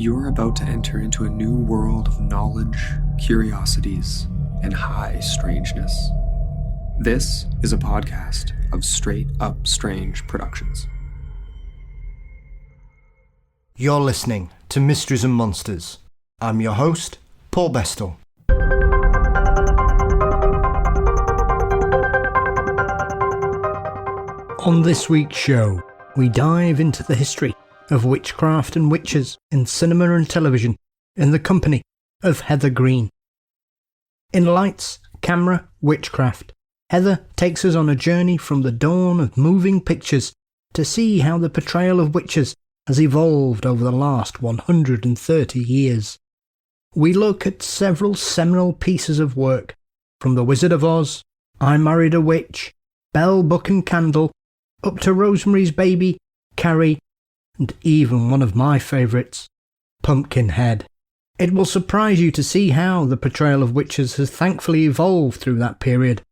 You're about to enter into a new world of knowledge, curiosities, and high strangeness. This is a podcast of Straight Up Strange Productions. You're listening to Mysteries and Monsters. I'm your host, Paul Bestel. On this week's show, we dive into the history of witchcraft and witches in cinema and television in the company of Heather Greene. In Lights, Camera, Witchcraft, Heather takes us on a journey from the dawn of moving pictures to see how the portrayal of witches has evolved over the last 130 years. We look at several seminal pieces of work, from The Wizard of Oz, I Married a Witch, Bell, Book and Candle, up to Rosemary's Baby, Carrie, and even one of my favourites, Pumpkinhead. It will surprise you to see how the portrayal of witches has thankfully evolved through that period,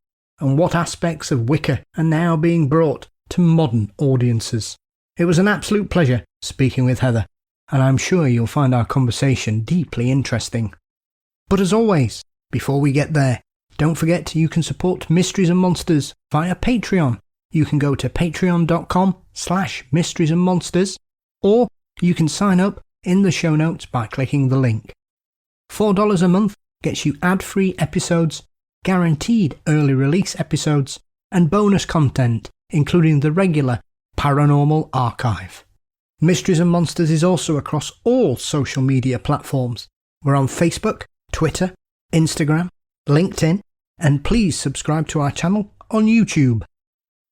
and what aspects of Wicca are now being brought to modern audiences. It was an absolute pleasure speaking with Heather, and I'm sure you'll find our conversation deeply interesting. But as always, before we get there, don't forget you can support Mysteries and Monsters via Patreon. You can go to patreon.com/mysteriesandmonsters, or you can sign up in the show notes by clicking the link. $4 a month gets you ad-free episodes, guaranteed early release episodes, and bonus content, including the regular Paranormal Archive. Mysteries and Monsters is also across all social media platforms. We're on Facebook, Twitter, Instagram, LinkedIn, and please subscribe to our channel on YouTube.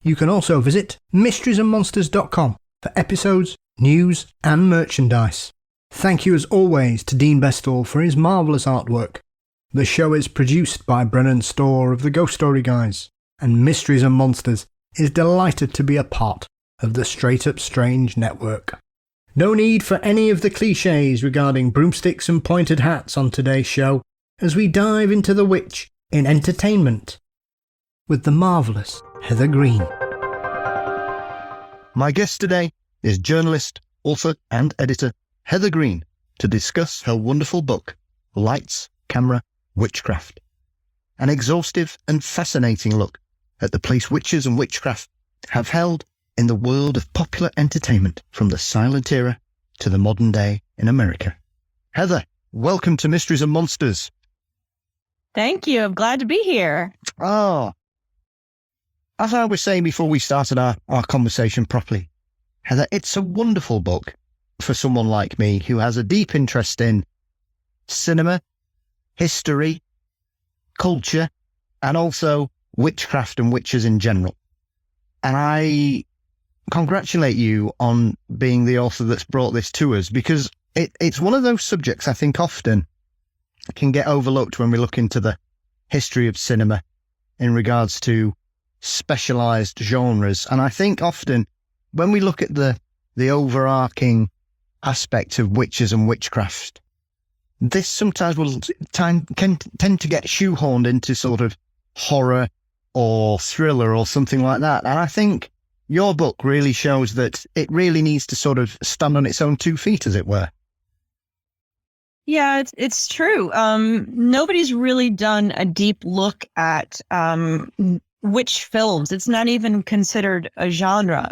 You can also visit mysteriesandmonsters.com for episodes, news, and merchandise. Thank you as always to Dean Bestel for his marvellous artwork. The show is produced by Brennan Storr of the Ghost Story Guys, and Mysteries and Monsters is delighted to be a part of the Straight Up Strange network. No need for any of the cliches regarding broomsticks and pointed hats on today's show, as we dive into the witch in entertainment with the marvellous Heather Greene. My guest today is journalist, author and editor Heather Greene to discuss her wonderful book, Lights, Camera, Witchcraft. An exhaustive and fascinating look at the place witches and witchcraft have held in the world of popular entertainment from the silent era to the modern day in America. Heather, welcome to Mysteries and Monsters. Thank you. I'm glad to be here. As I was saying before we started our conversation properly, Heather, it's a wonderful book for someone like me who has a deep interest in cinema, history, culture, and also witchcraft and witches in general. And I congratulate you on being the author that's brought this to us, because it's one of those subjects I think often can get overlooked when we look into the history of cinema in regards to specialized genres. And I think often when we look at the overarching aspect of witches and witchcraft, this sometimes can tend to get shoehorned into sort of horror or thriller or something like that. And I think your book really shows that it really needs to sort of stand on its own 2 feet, as it were. Yeah, it's true. Nobody's really done a deep look at which films. It's not even considered a genre.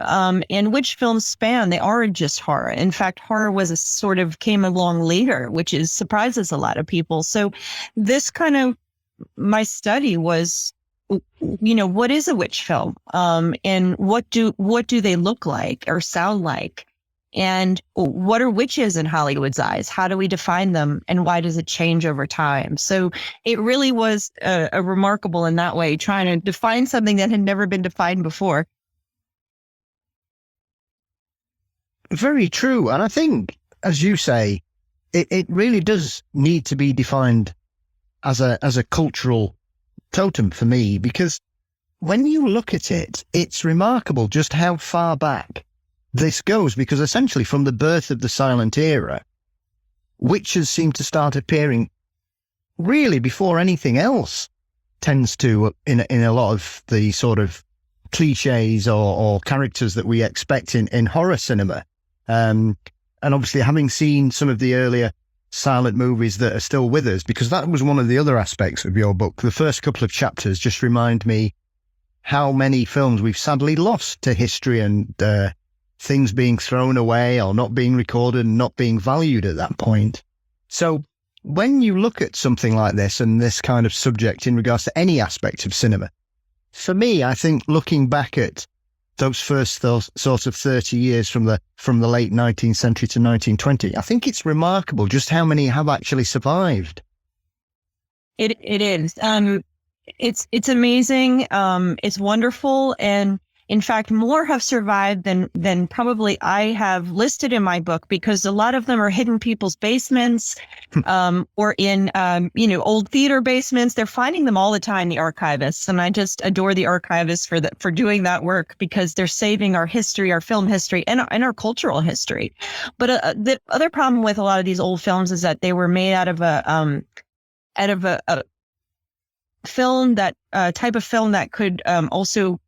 And which films span the origins horror. In fact, horror was a sort of came along later, which surprises a lot of people. So this kind of my study was, what is a witch film? And what do they look like or sound like? And what are witches in Hollywood's eyes? How do we define them? And why does it change over time? So it really was a remarkable in that way, trying to define something that had never been defined before. Very true. And I think, as you say, it really does need to be defined as a cultural totem for me, because when you look at it, it's remarkable just how far back this goes, because essentially from the birth of the silent era, witches seem to start appearing really before anything else tends to in a lot of the sort of cliches or characters that we expect in horror cinema. and obviously having seen some of the earlier silent movies that are still with us, because that was one of the other aspects of your book. The first couple of chapters just remind me how many films we've sadly lost to history and things being thrown away or not being recorded and not being valued at that point. So when you look at something like this and this kind of subject in regards to any aspect of cinema, for me, I think looking back at those first sort of 30 years from the late 19th century to 1920, I think it's remarkable just how many have actually survived. It is. It's amazing. It's wonderful. And in fact, more have survived than probably I have listed in my book, because a lot of them are hidden people's basements, or in, old theater basements. They're finding them all the time, the archivists. And I just adore the archivists for doing that work, because they're saving our history, our film history, and our cultural history. But the other problem with a lot of these old films is that they were made out of a film that type of film that could also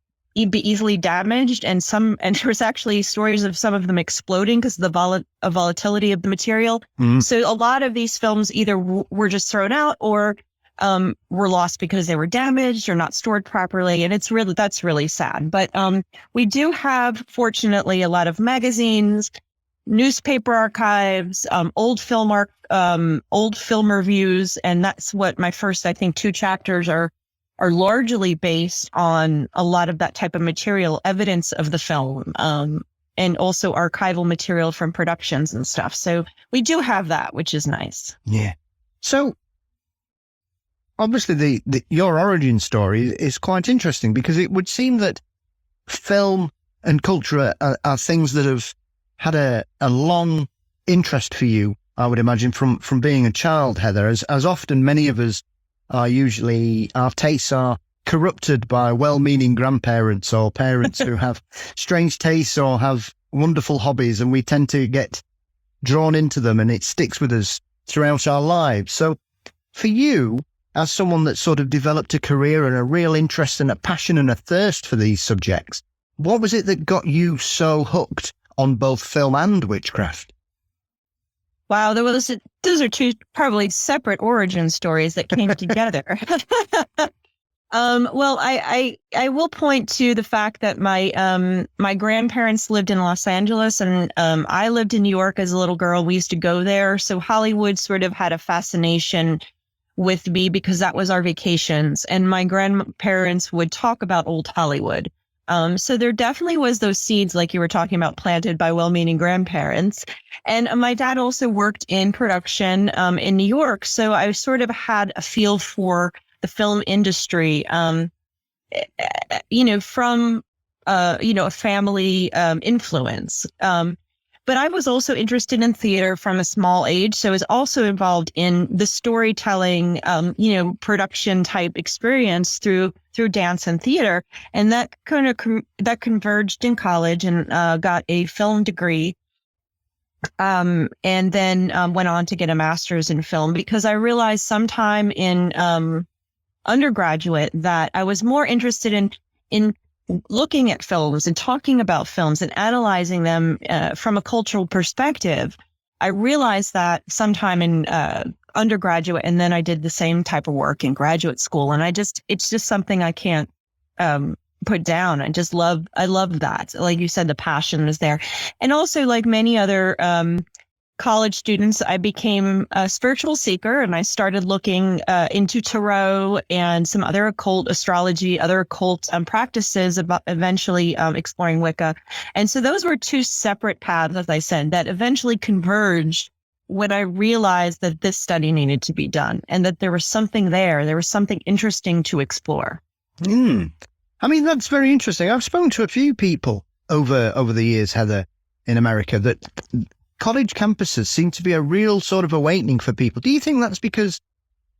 be easily damaged, and there was actually stories of some of them exploding because of the volatility of the material. So a lot of these films either were just thrown out or were lost because they were damaged or not stored properly, and that's really sad. But we do have, fortunately, a lot of magazines, newspaper archives, old film reviews, and that's what my first, I think, 2 chapters are largely based on. A lot of that type of material, evidence of the film, and also archival material from productions and stuff. So we do have that, which is nice. Yeah. So obviously your origin story is quite interesting, because it would seem that film and culture are things that have had a long interest for you, I would imagine, from being a child, Heather, as often many of us are usually, our tastes are corrupted by well-meaning grandparents or parents who have strange tastes or have wonderful hobbies, and we tend to get drawn into them, and it sticks with us throughout our lives. So for you, as someone that sort of developed a career and a real interest and a passion and a thirst for these subjects, what was it that got you so hooked on both film and witchcraft? Wow, those are 2 probably separate origin stories that came together. Well, I will point to the fact that my grandparents lived in Los Angeles, and I lived in New York as a little girl. We used to go there, so Hollywood sort of had a fascination with me because that was our vacations, and my grandparents would talk about old Hollywood. So there definitely was those seeds, like you were talking about, planted by well-meaning grandparents. And my dad also worked in production in New York. So I sort of had a feel for the film industry, from, a family influence. But I was also interested in theater from a small age. So I was also involved in the storytelling, production type experience through dance and theater. And that kind of that converged in college, and got a film degree. And then went on to get a master's in film, because I realized sometime in undergraduate that I was more interested in looking at films and talking about films and analyzing them from a cultural perspective. I realized that sometime in undergraduate, and then I did the same type of work in graduate school. And it's just something I can't put down. I love that. Like you said, the passion is there. And also, like many other college students, I became a spiritual seeker, and I started looking into tarot and some other occult astrology, other occult practices, about eventually exploring Wicca. And so those were 2 separate paths, as I said, that eventually converged when I realized that this study needed to be done, and that there was something there. There was something interesting to explore. I mean, that's very interesting. I've spoken to a few people over the years, Heather, in America, that college campuses seem to be a real sort of awakening for people. Do you think that's because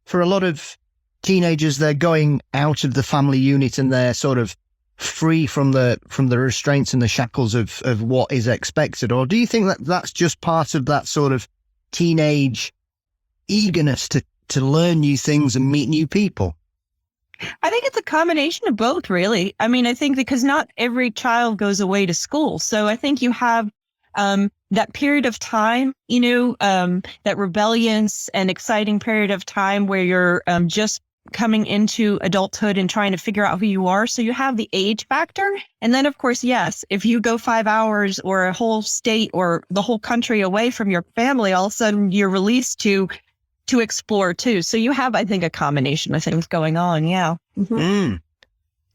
for a lot of teenagers, they're going out of the family unit and they're sort of free from the restraints and the shackles of what is expected? Or do you think that that's just part of that sort of teenage eagerness to learn new things and meet new people? I think it's a combination of both, really. I mean, I think because not every child goes away to school. So I think you have that period of time, that rebellious and exciting period of time where you're just coming into adulthood and trying to figure out who you are. So you have the age factor. And then, of course, yes, if you go 5 hours or a whole state or the whole country away from your family, all of a sudden you're released to explore too. So you have, I think, a combination of things going on. Yeah. Mm-hmm.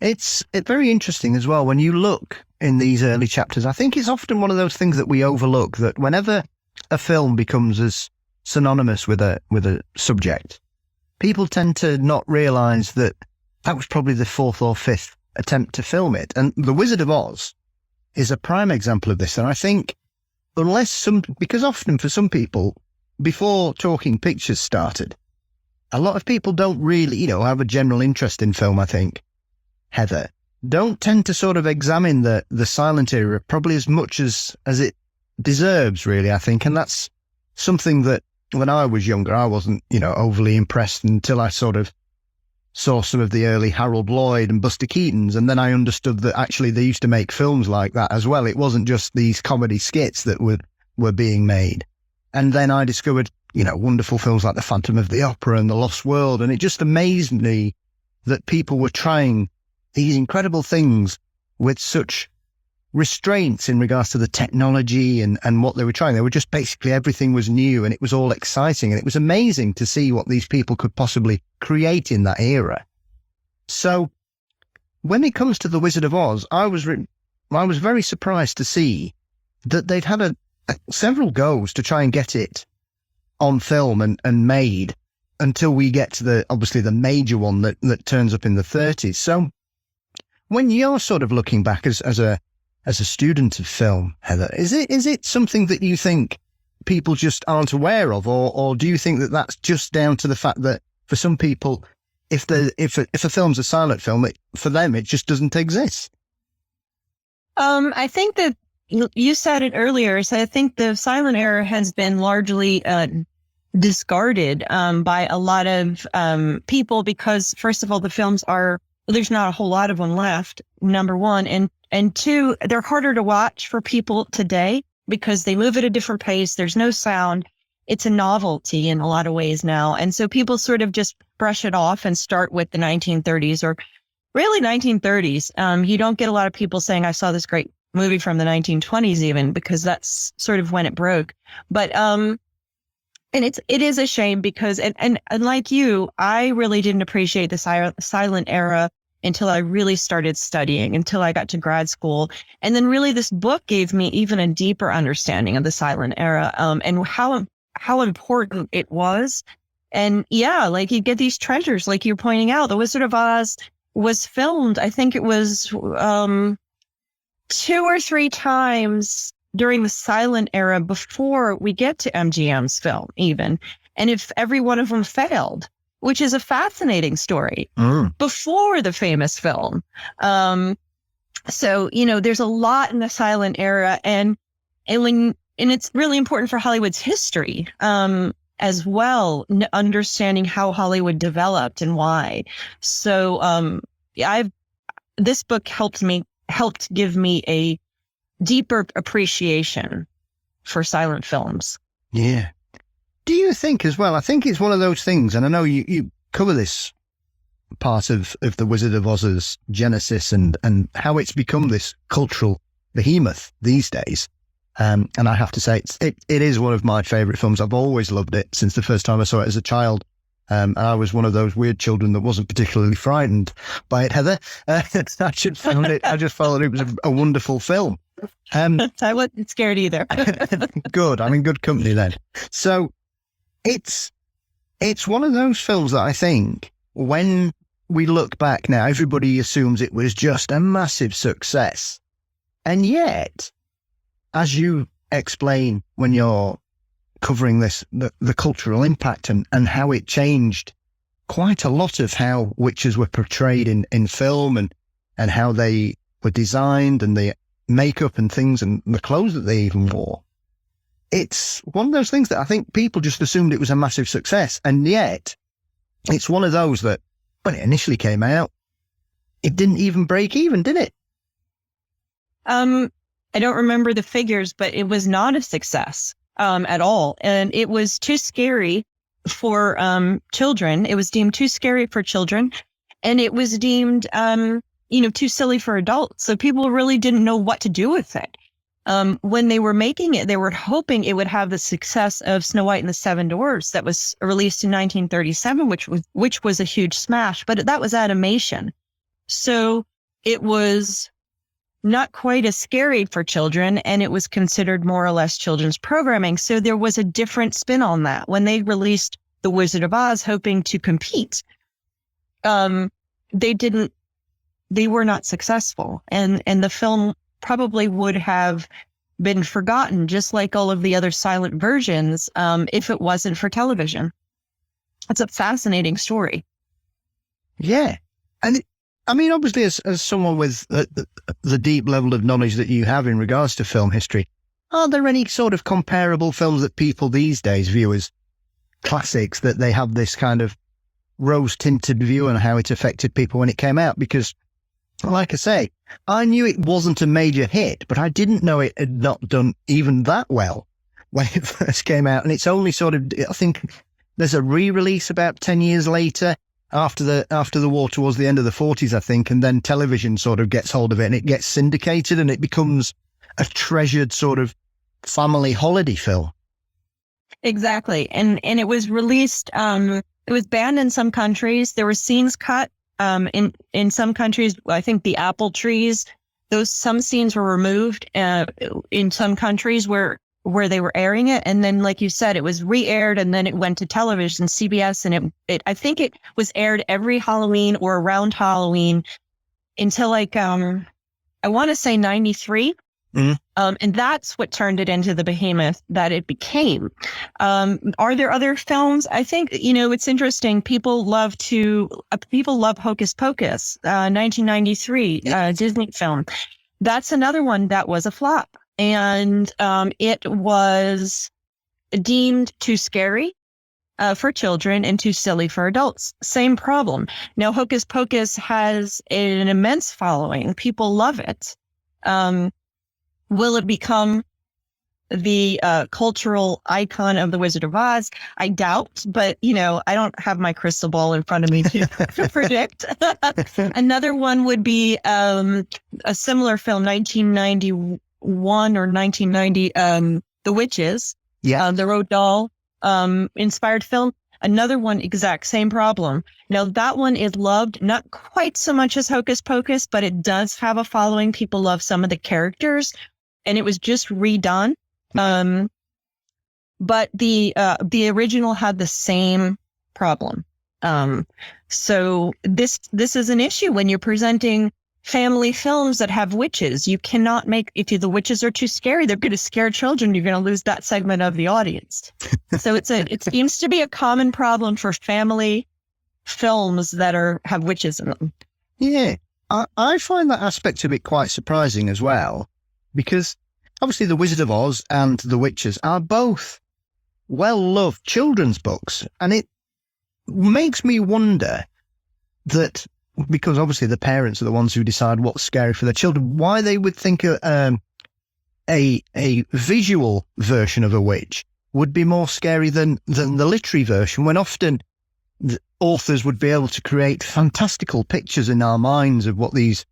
It's very interesting as well when you look in these early chapters. I think it's often one of those things that we overlook, that whenever a film becomes as synonymous with a subject, people tend to not realize that was probably the 4th or 5th attempt to film it. And The Wizard of Oz is a prime example of this. And I think because often for some people, before Talking Pictures started, a lot of people don't really, have a general interest in film, I think, Heather, don't tend to sort of examine the silent era probably as much as it deserves, really, I think. And that's something that when I was younger, I wasn't, overly impressed until I sort of saw some of the early Harold Lloyd and Buster Keatons. And then I understood that actually they used to make films like that as well. It wasn't just these comedy skits that were being made. And then I discovered, wonderful films like The Phantom of the Opera and The Lost World. And it just amazed me that people were trying these incredible things with such restraints in regards to the technology and what they were trying. They were just basically, everything was new and it was all exciting. And it was amazing to see what these people could possibly create in that era. So when it comes to The Wizard of Oz, I was very surprised to see that they'd had several goes to try and get it on film and made until we get to obviously the major one that turns up in the 30s. So when you're sort of looking back as a student of film, Heather, is it something that you think people just aren't aware of, or do you think that that's just down to the fact that for some people, if a film's a silent film, for them it just doesn't exist? I think that you said it earlier. So I think the silent era has been largely discarded by a lot of people because, first of all, the films there's not a whole lot of them left, number one. And two, they're harder to watch for people today because they move at a different pace. There's no sound. It's a novelty in a lot of ways now. And so people sort of just brush it off and start with the 1930s or really 1930s. You don't get a lot of people saying, I saw this great movie from the 1920s even, because that's sort of when it broke. But, and it is a shame because, and like you, I really didn't appreciate the silent era until I really started studying, until I got to grad school. And then really this book gave me even a deeper understanding of the silent era, and how important it was. And yeah, like you get these treasures, like you're pointing out, The Wizard of Oz was filmed, I think it was 2 or 3 times during the silent era before we get to MGM's film even. And if every one of them failed, which is a fascinating story, before the famous film. So, there's a lot in the silent era and it's really important for Hollywood's history, as well, understanding how Hollywood developed and why. So, this book helped give me a deeper appreciation for silent films. Yeah. Do you think as well, I think it's one of those things, and I know you cover this part of The Wizard of Oz's genesis and how it's become this cultural behemoth these days. And I have to say, it is one of my favourite films. I've always loved it since the first time I saw it as a child. And I was one of those weird children that wasn't particularly frightened by it, Heather. I just felt it was a wonderful film. I wasn't scared either. Good. I'm in good company then. So it's one of those films that I think when we look back now, everybody assumes it was just a massive success. And yet, as you explain when you're covering this, the cultural impact and how it changed quite a lot of how witches were portrayed in film and how they were designed and the makeup and things and the clothes that they even wore. It's one of those things that I think people just assumed it was a massive success. And yet it's one of those that when it initially came out, it didn't even break even, did it? I don't remember the figures, but it was not a success at all. And it was too scary for children. It was deemed too scary for children. And it was deemed, too silly for adults. So people really didn't know what to do with it. When they were making it, they were hoping it would have the success of Snow White and the Seven Dwarfs that was released in 1937, which was a huge smash, but that was animation. So it was not quite as scary for children, and it was considered more or less children's programming. So there was a different spin on that. When they released The Wizard of Oz, hoping to compete, they were not successful. And the film probably would have been forgotten, just like all of the other silent versions, if it wasn't for television. It's a fascinating story. Yeah. And obviously, as someone with the deep level of knowledge that you have in regards to film history, are there any sort of comparable films that people these days view as classics, that they have this kind of rose-tinted view on how it affected people when it came out? Because, like I say, I knew it wasn't a major hit, but I didn't know it had not done even that well when it first came out. And it's only sort of, I think there's a re-release about 10 years later, after the war, towards the end of the 40s, I think, and then television sort of gets hold of it and it gets syndicated and it becomes a treasured sort of family holiday film. Exactly. And it was released, it was banned in some countries. There were scenes cut in some countries. I think the apple trees, some scenes were removed in some countries where they were airing it. And then, like you said, it was re-aired and then it went to television, CBS, and I think it was aired every Halloween or around Halloween until like, I want to say 93. Mm-hmm. And that's what turned it into the behemoth that it became. Are there other films? I think, it's interesting. People love Hocus Pocus, 1993, Disney film. That's another one that was a flop. And it was deemed too scary for children and too silly for adults. Same problem. Now, Hocus Pocus has an immense following. People love it. Will it become the cultural icon of The Wizard of Oz? I doubt, but, I don't have my crystal ball in front of me to predict. Another one would be a similar film, 1991 or 1990, The Witches, the Roald Dahl inspired film. Another one, exact same problem. Now, that one is loved, not quite so much as Hocus Pocus, but it does have a following. People love some of the characters, and it was just redone. But the original had the same problem. So this is an issue when you're presenting family films that have witches. You cannot if the witches are too scary, they're going to scare children. You're going to lose that segment of the audience. So it seems to be a common problem for family films that have witches in them. Yeah, I find that aspect of it quite surprising as well, because obviously The Wizard of Oz and The Witches are both well-loved children's books, and it makes me wonder that, because obviously the parents are the ones who decide what's scary for their children, why they would think a visual version of a witch would be more scary than the literary version, when often the authors would be able to create fantastical pictures in our minds of what these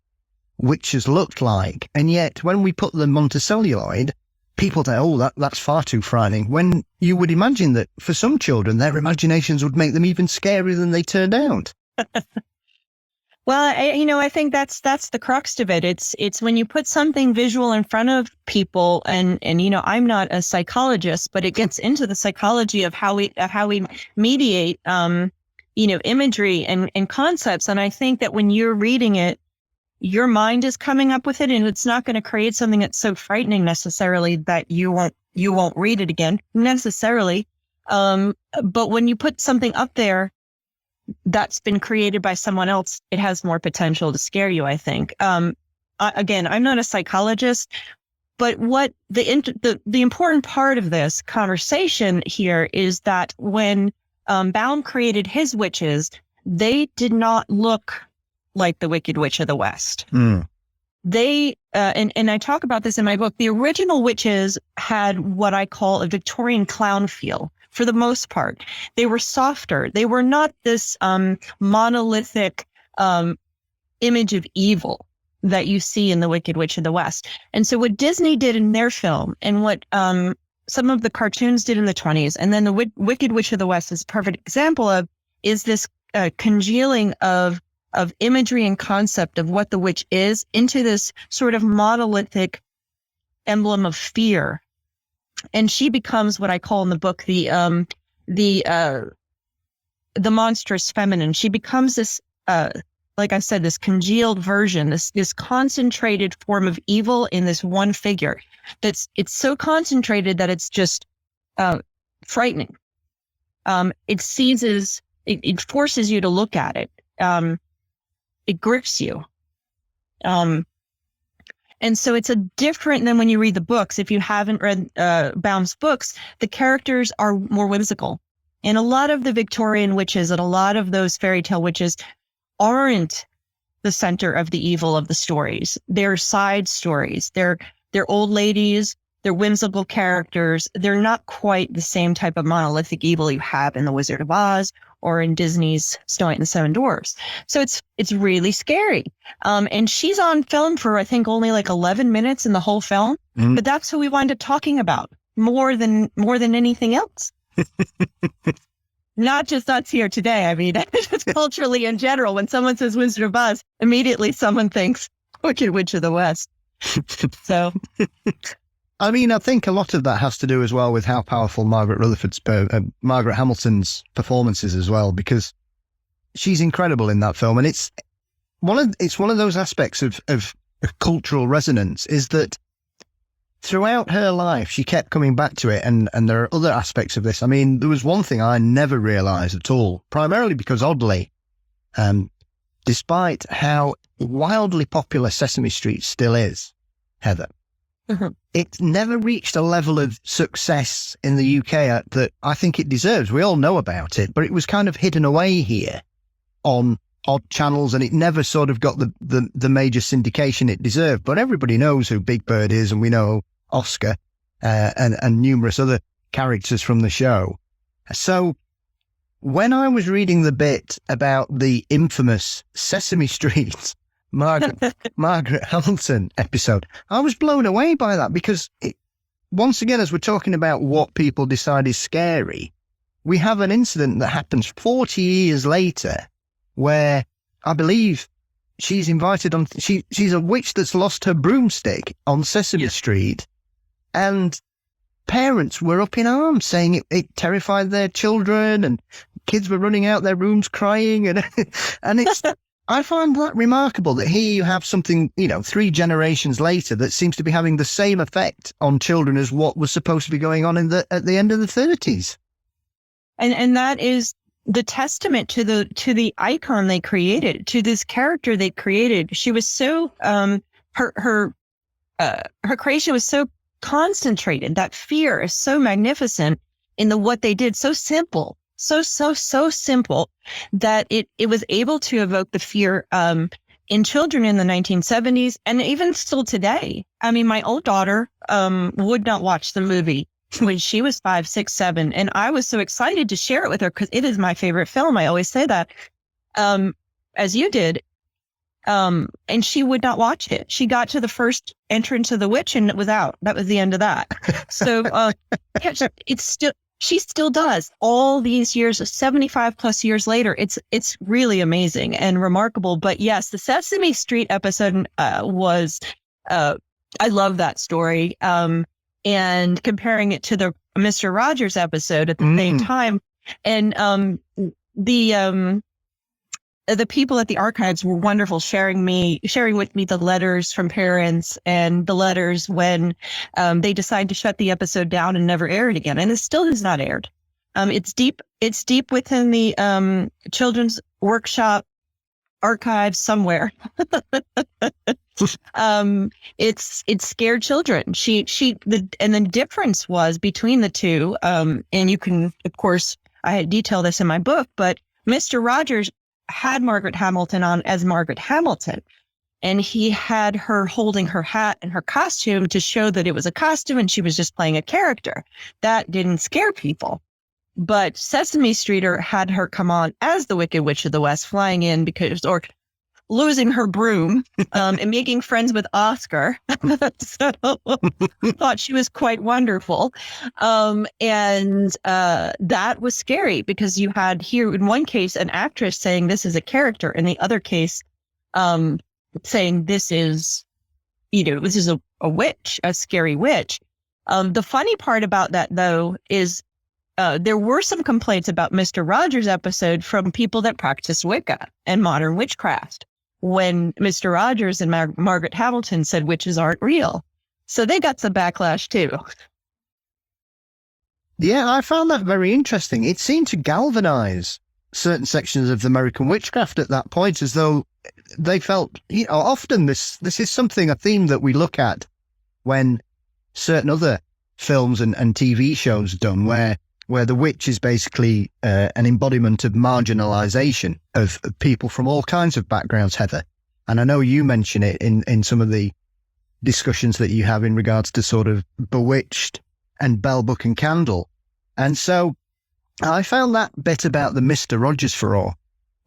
witches looked like. And yet when we put them onto celluloid, people say, oh, that's far too frightening, when you would imagine that for some children, their imaginations would make them even scarier than they turned out. Well, I think that's the crux of it. It's when you put something visual in front of people, and I'm not a psychologist, but it gets into the psychology of how we mediate imagery and concepts. And I think that when you're reading it, your mind is coming up with it, and it's not going to create something that's so frightening necessarily that you won't read it again necessarily. But when you put something up there that's been created by someone else, it has more potential to scare you, I think. Again, I'm not a psychologist, but what the important part of this conversation here is that when Baum created his witches, they did not look like the Wicked Witch of the West. they, and I talk about this in my book, the original witches had what I call a Victorian clown feel for the most part. They were softer. They were not this monolithic image of evil that you see in The Wicked Witch of the West. And so what Disney did in their film and what some of the cartoons did in the 20s, and then The Wicked Witch of the West is a perfect example of, is this congealing of imagery and concept of what the witch is into this sort of monolithic emblem of fear. And she becomes what I call in the book the monstrous feminine. She becomes this, like I said, this congealed version, this concentrated form of evil in this one figure. It's so concentrated that it's just frightening. It seizes, it forces you to look at it. It grips you. And so it's a different than when you read the books. If you haven't read Baum's books, the characters are more whimsical. And a lot of the Victorian witches and a lot of those fairy tale witches aren't the center of the evil of the stories. They're side stories. They're old ladies. They're whimsical characters. They're not quite the same type of monolithic evil you have in The Wizard of Oz or in Disney's Snow White and the Seven Dwarfs. So it's really scary. And she's on film for, I think, only like 11 minutes in the whole film. Mm-hmm. But that's who we wind up talking about more than anything else. Not just us here today. I mean, just culturally in general, when someone says Wizard of Oz, immediately someone thinks Wicked Witch of the West. So, I mean, I think a lot of that has to do as well with how powerful Margaret Hamilton's performance is as well, because she's incredible in that film, and it's one of those aspects of cultural resonance is that throughout her life, she kept coming back to it, and there are other aspects of this. I mean, there was one thing I never realised at all, primarily because oddly, despite how wildly popular Sesame Street still is, Heather, mm-hmm. It never reached a level of success in the UK that I think it deserves. We all know about it, but it was kind of hidden away here on odd channels, and it never sort of got the major syndication it deserved. But everybody knows who Big Bird is, and we know Oscar and numerous other characters from the show. So when I was reading the bit about the infamous Sesame Street Margaret Hamilton episode, I was blown away by that, because once again, as we're talking about what people decide is scary, we have an incident that happens 40 years later where I believe she's invited on, she's a witch that's lost her broomstick on Sesame Street, and parents were up in arms saying it terrified their children, and kids were running out their rooms crying, and it's I find that remarkable that here you have something, 3 generations later that seems to be having the same effect on children as what was supposed to be going on at the end of the 30s. And that is the testament to the icon they created, to this character they created. She was so her creation was so concentrated. That fear is so magnificent in what they did, so simple. So simple that it was able to evoke the fear in children in the 1970s and even still today. I mean, my old daughter would not watch the movie when she was 5, 6, 7, and I was so excited to share it with her because it is my favorite film. I always say that, as you did, and she would not watch it. She got to the first entrance of the witch and it was out. That was the end of that. So it's still. She still does all these years, 75 plus years later. It's really amazing and remarkable. But yes, the Sesame Street episode was, I love that story. And comparing it to the Mr. Rogers episode at the same time. And the people at the archives were wonderful, sharing with me the letters from parents and the letters when they decide to shut the episode down and never air it again. And it still has not aired. It's deep within the children's workshop archive somewhere. It scared children. And the difference was between the two. And you can, of course, I detail this in my book, but Mr. Rogers had Margaret Hamilton on as Margaret Hamilton. and he had her holding her hat and her costume to show that it was a costume and she was just playing a character. That didn't scare people. But Sesame Streeter had her come on as the Wicked Witch of the West, flying in or losing her broom and making friends with Oscar. So thought she was quite wonderful. And that was scary because you had here in one case an actress saying this is a character, in the other case saying this is, this is a witch, a scary witch. The funny part about that, though, is there were some complaints about Mr. Rogers' episode from people that practiced Wicca and modern witchcraft when Mr. Rogers and Margaret Hamilton said witches aren't real. So they got some backlash too. Yeah, I found that very interesting. It seemed to galvanize certain sections of the American witchcraft at that point, as though they felt, often this is a theme that we look at when certain other films and TV shows are done, where the witch is basically an embodiment of marginalization of people from all kinds of backgrounds, Heather. And I know you mention it in some of the discussions that you have in regards to sort of Bewitched and Bell, Book and Candle. And so I found that bit about the Mr. Rogers furore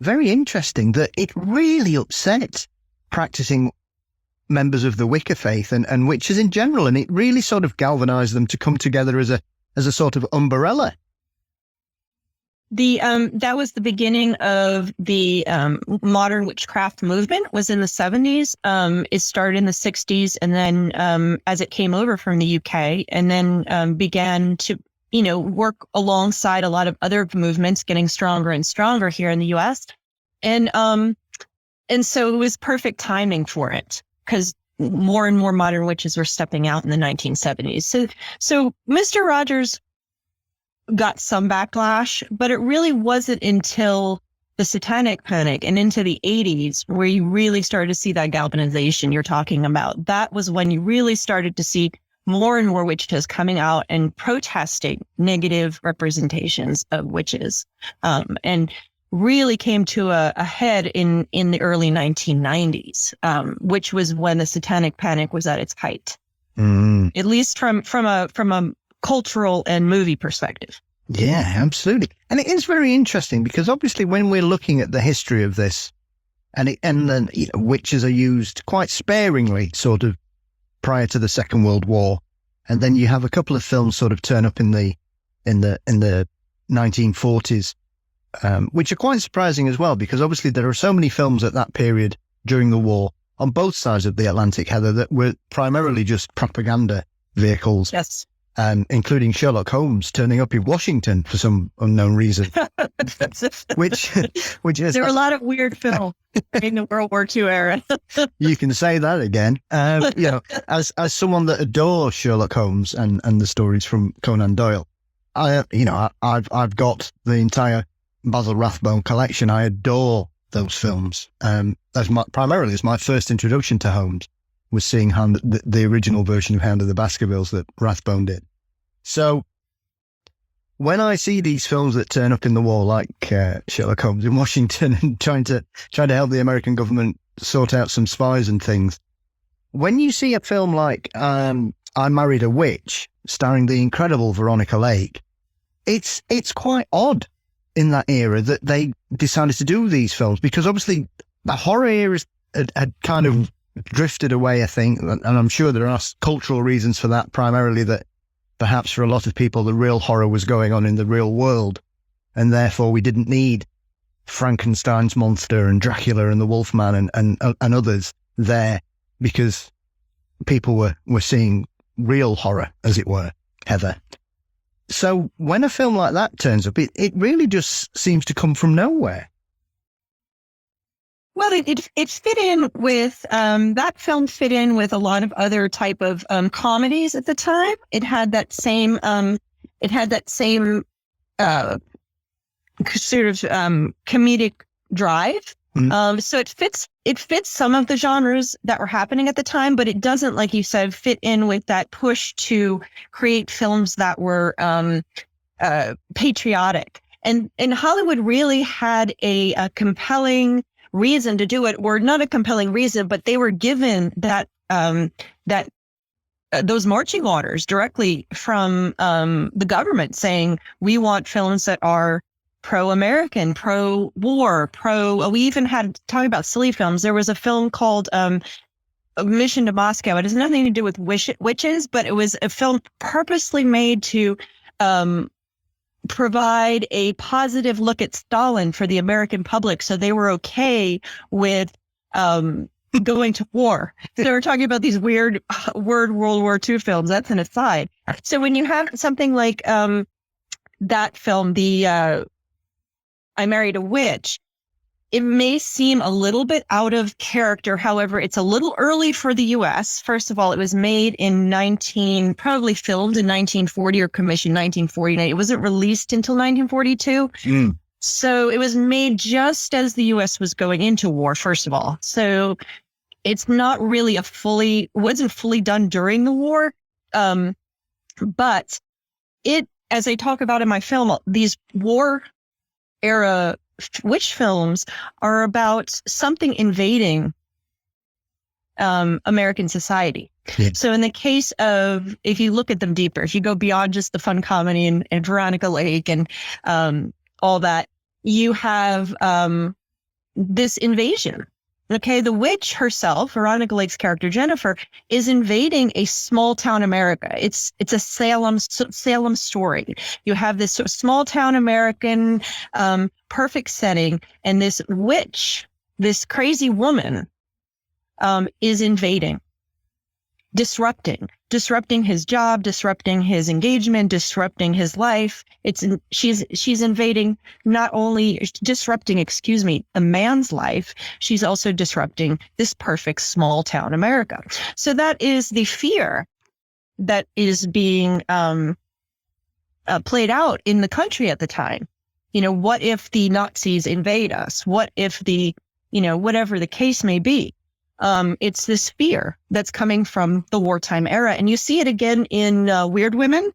very interesting, that it really upset practicing members of the Wicca faith and witches in general. And it really sort of galvanized them to come together as a sort of umbrella. That was the beginning of the modern witchcraft movement, was in the 70s. It started in the 60s, and then as it came over from the UK, and then began to work alongside a lot of other movements, getting stronger and stronger here in the US. And so it was perfect timing for it, because more and more modern witches were stepping out in the 1970s. So Mr. Rogers got some backlash, but it really wasn't until the Satanic Panic and into the 80s where you really started to see that galvanization you're talking about. That was when you really started to see more and more witches coming out and protesting negative representations of witches, and really came to a head in the early 1990s, which was when the Satanic Panic was at its height, at least from a cultural and movie perspective. Yeah, absolutely. And it is very interesting because obviously when we're looking at the history of this, and then witches are used quite sparingly sort of prior to the Second World War, and then you have a couple of films sort of turn up in the 1940s, which are quite surprising as well, because obviously there are so many films at that period during the war on both sides of the Atlantic, Heather, that were primarily just propaganda vehicles. Yes. Including Sherlock Holmes turning up in Washington for some unknown reason. which is... There were a lot of weird films in the World War II era. You can say that again. As someone that adores Sherlock Holmes and the stories from Conan Doyle, I've got the entire Basil Rathbone collection. I adore those films. Primarily as my first introduction to Holmes was seeing the original version of Hound of the Baskervilles that Rathbone did. So when I see these films that turn up in the war, like Sherlock Holmes in Washington and trying to help the American government sort out some spies and things, when you see a film like I Married a Witch, starring the incredible Veronica Lake, it's quite odd in that era that they decided to do these films, because obviously the horror era had kind of drifted away, I think, and I'm sure there are cultural reasons for that, primarily that perhaps for a lot of people the real horror was going on in the real world, and therefore we didn't need Frankenstein's monster and Dracula and the Wolfman and others there, because people were seeing real horror, as it were, Heather. So when a film like that turns up, it really just seems to come from nowhere. Well, it fit in with, that film fit in with a lot of other type of comedies at the time. It had that same sort of comedic drive. So it fits some of the genres that were happening at the time, but it doesn't, like you said, fit in with that push to create films that were patriotic. And Hollywood really had a compelling reason to do it, or not a compelling reason, but they were given those marching orders directly from the government saying, we want films that are pro-American, pro-war, we even had, talking about silly films, there was a film called Mission to Moscow. It has nothing to do with witches, but it was a film purposely made to provide a positive look at Stalin for the American public, so they were okay with going to war. So we're talking about these weird World War II films. That's an aside. So when you have something like that film, the I Married a Witch, it may seem a little bit out of character. However, it's a little early for the U.S. First of all, it was made in probably filmed in 1940 or commissioned 1949. It wasn't released until 1942. So it was made just as the U.S. was going into war, first of all. So it's not really wasn't fully done during the war. But it, as I talk about in my film, these war era witch films are about something invading American society. Yeah. So in the case of, if you look at them deeper, if you go beyond just the fun comedy and Veronica Lake and all that, you have this invasion. Okay, the witch herself, Veronica Lake's character Jennifer, is invading a small town America. It's a Salem story. You have this sort of small town American perfect setting, and this witch, this crazy woman, is invading, disrupting his job, disrupting his engagement, disrupting his life. She's invading, not only disrupting, a man's life, she's also disrupting this perfect small town America. So that is the fear that is being played out in the country at the time. What if the Nazis invade us? What if whatever the case may be? It's this fear that's coming from the wartime era. And you see it again in Weird Women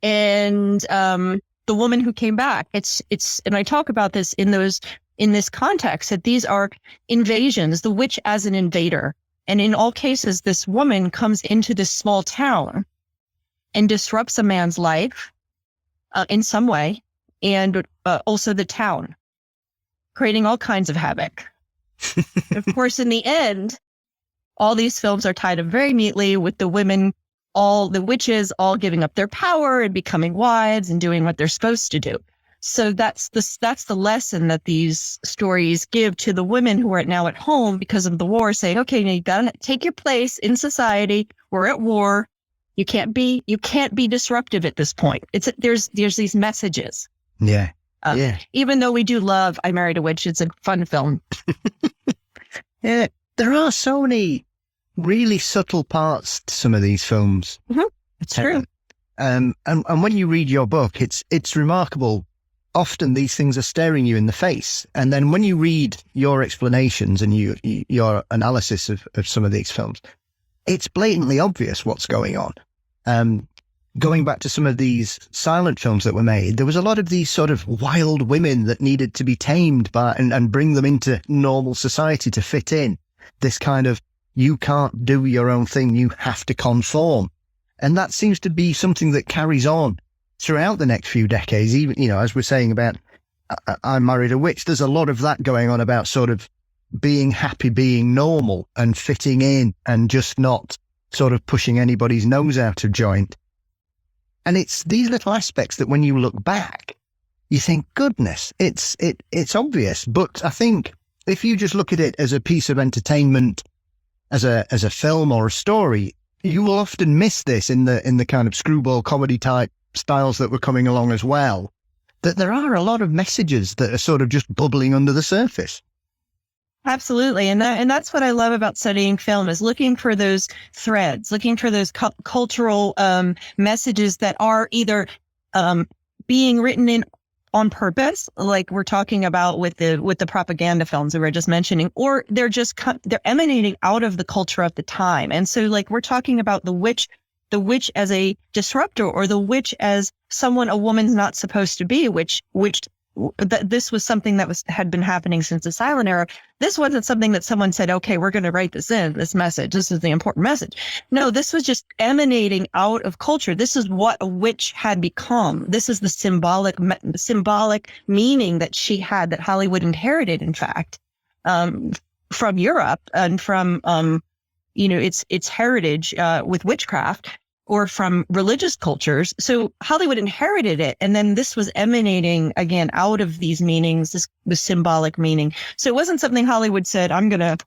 and the woman who came back. It's, and I talk about this in this context, that these are invasions, the witch as an invader. And in all cases, this woman comes into this small town and disrupts a man's life in some way, and also the town, creating all kinds of havoc. Of course, in the end, all these films are tied up very neatly with the women, all the witches, all giving up their power and becoming wives and doing what they're supposed to do. So that's the lesson that these stories give to the women who are now at home because of the war, saying, okay, now you gotta take your place in society. We're at war. You can't be disruptive at this point. There's these messages. Yeah. Even though we do love I Married a Witch, it's a fun film. Yeah, there are so many really subtle parts to some of these films. Mm-hmm. It's true. And when you read your book, it's remarkable. Often these things are staring you in the face. And then when you read your explanations and your analysis of some of these films, it's blatantly obvious what's going on. Going back to some of these silent films that were made, there was a lot of these sort of wild women that needed to be tamed by and bring them into normal society to fit in. This kind of, you can't do your own thing, you have to conform. And that seems to be something that carries on throughout the next few decades. Even, as we're saying about I Married a Witch, there's a lot of that going on about sort of being happy, being normal and fitting in and just not sort of pushing anybody's nose out of joint. And it's these little aspects that when you look back, you think, goodness, it's obvious. But I think if you just look at it as a piece of entertainment, as a film or a story, you will often miss this in the kind of screwball comedy type styles that were coming along as well, that there are a lot of messages that are sort of just bubbling under the surface. Absolutely. And that's what I love about studying film, is looking for those threads, looking for those cultural messages that are either being written in on purpose, like we're talking about with the propaganda films that we were just mentioning, or they're emanating out of the culture of the time. And so like we're talking about the witch as a disruptor, or the witch as someone a woman's not supposed to be, which that this was something that had been happening since the silent era. This wasn't something that someone said, okay, we're going to write this message. This is the important message. No, this was just emanating out of culture. This is what a witch had become. This is the symbolic meaning that she had, that Hollywood inherited, in fact, from Europe and from, its heritage with witchcraft, or from religious cultures. So Hollywood inherited it. And then this was emanating again out of these meanings, this symbolic meaning. So it wasn't something Hollywood said, I'm going to,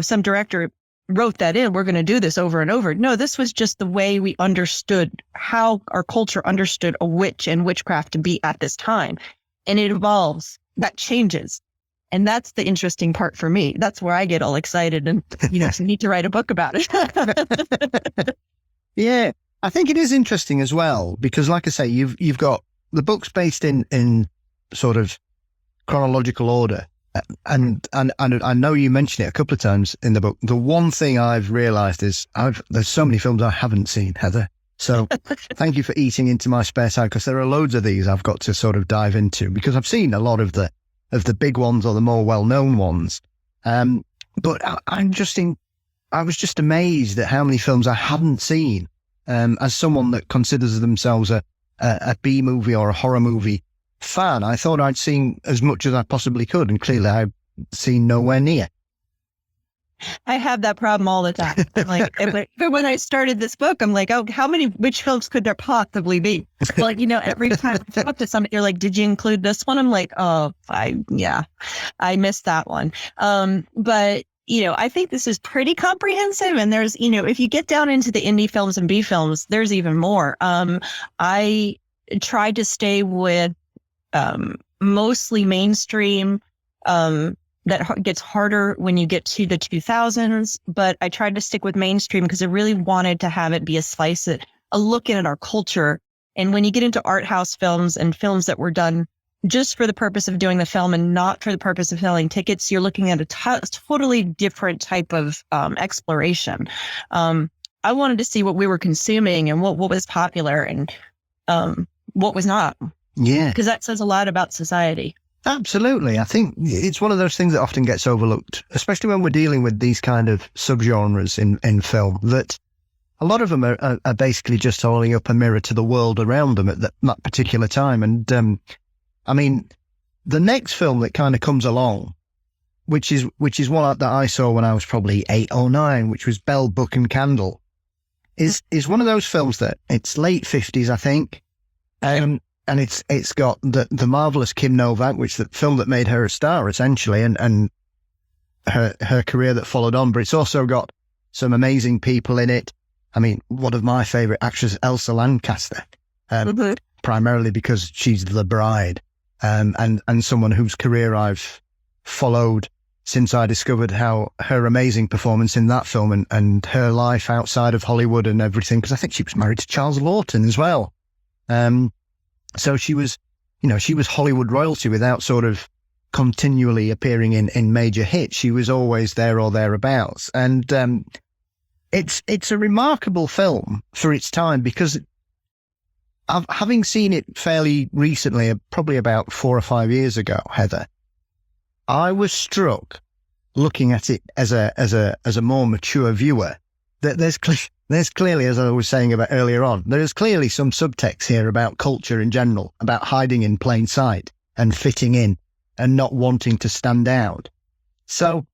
some director wrote that in, we're going to do this over and over. No, this was just the way we understood, how our culture understood a witch and witchcraft to be at this time. And it evolves, that changes. And that's the interesting part for me. That's where I get all excited and, need to write a book about it. Yeah, I think it is interesting as well, because like I say, you've got the book's based in sort of chronological order. And I know you mentioned it a couple of times in the book. The one thing I've realized is there's so many films I haven't seen, Heather. So thank you for eating into my spare time, because there are loads of these I've got to sort of dive into, because I've seen a lot of the big ones or the more well-known ones. But I was just amazed at how many films I hadn't seen. As someone that considers themselves a B movie or a horror movie fan, I thought I'd seen as much as I possibly could, and clearly I've seen nowhere near. I have that problem all the time. But when I started this book, I'm like, oh, how many witch films could there possibly be? Like, every time I talk to somebody, you're like, did you include this one? I'm like, oh, I missed that one. But I think this is pretty comprehensive. And there's, if you get down into the indie films and B films, there's even more. I tried to stay with mostly mainstream. That gets harder when you get to the 2000s, but I tried to stick with mainstream because I really wanted to have it be a look in at our culture. And when you get into art house films and films that were done just for the purpose of doing the film and not for the purpose of selling tickets, you're looking at a totally different type of exploration. I wanted to see what we were consuming and what was popular and what was not. Yeah. Because that says a lot about society. Absolutely. I think it's one of those things that often gets overlooked, especially when we're dealing with these kind of subgenres in film, that a lot of them are basically just holding up a mirror to the world around them at that particular time. And the next film that kind of comes along, which is one that I saw when I was probably 8 or 9, which was Bell, Book and Candle, is one of those films that it's late 50s, I think. And it's got the marvelous Kim Novak, which the film that made her a star essentially, and her career that followed on. But it's also got some amazing people in it. I mean, one of my favorite actors, Elsa Lancaster, primarily because she's the bride, and someone whose career I've followed since I discovered how her amazing performance in that film and her life outside of Hollywood and everything. Because I think she was married to Charles Lawton as well. So she was Hollywood royalty without sort of continually appearing in major hits. She was always there or thereabouts. And it's a remarkable film for its time, because having seen it fairly recently, probably about 4 or 5 years ago, Heather, I was struck looking at it as a more mature viewer that there's clearly, as I was saying about earlier on, there is clearly some subtext here about culture in general, about hiding in plain sight and fitting in and not wanting to stand out. So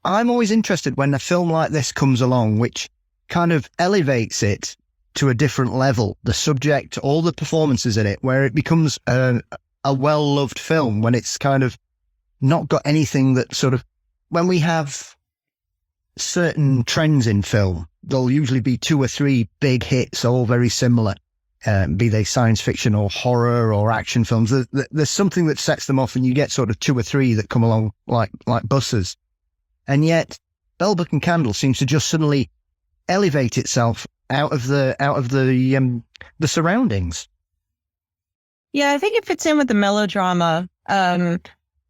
I'm always interested when a film like this comes along, which kind of elevates it to a different level, the subject, all the performances in it, where it becomes a well-loved film, when it's kind of not got anything that sort of, when we have certain trends in film, there'll usually be 2 or 3 big hits, all very similar, be they science fiction or horror or action films. There's something that sets them off, and you get sort of 2 or 3 that come along like buses. And yet Bell, Book and Candle seems to just suddenly elevate itself out of the surroundings. Yeah, I think it fits in with the melodrama.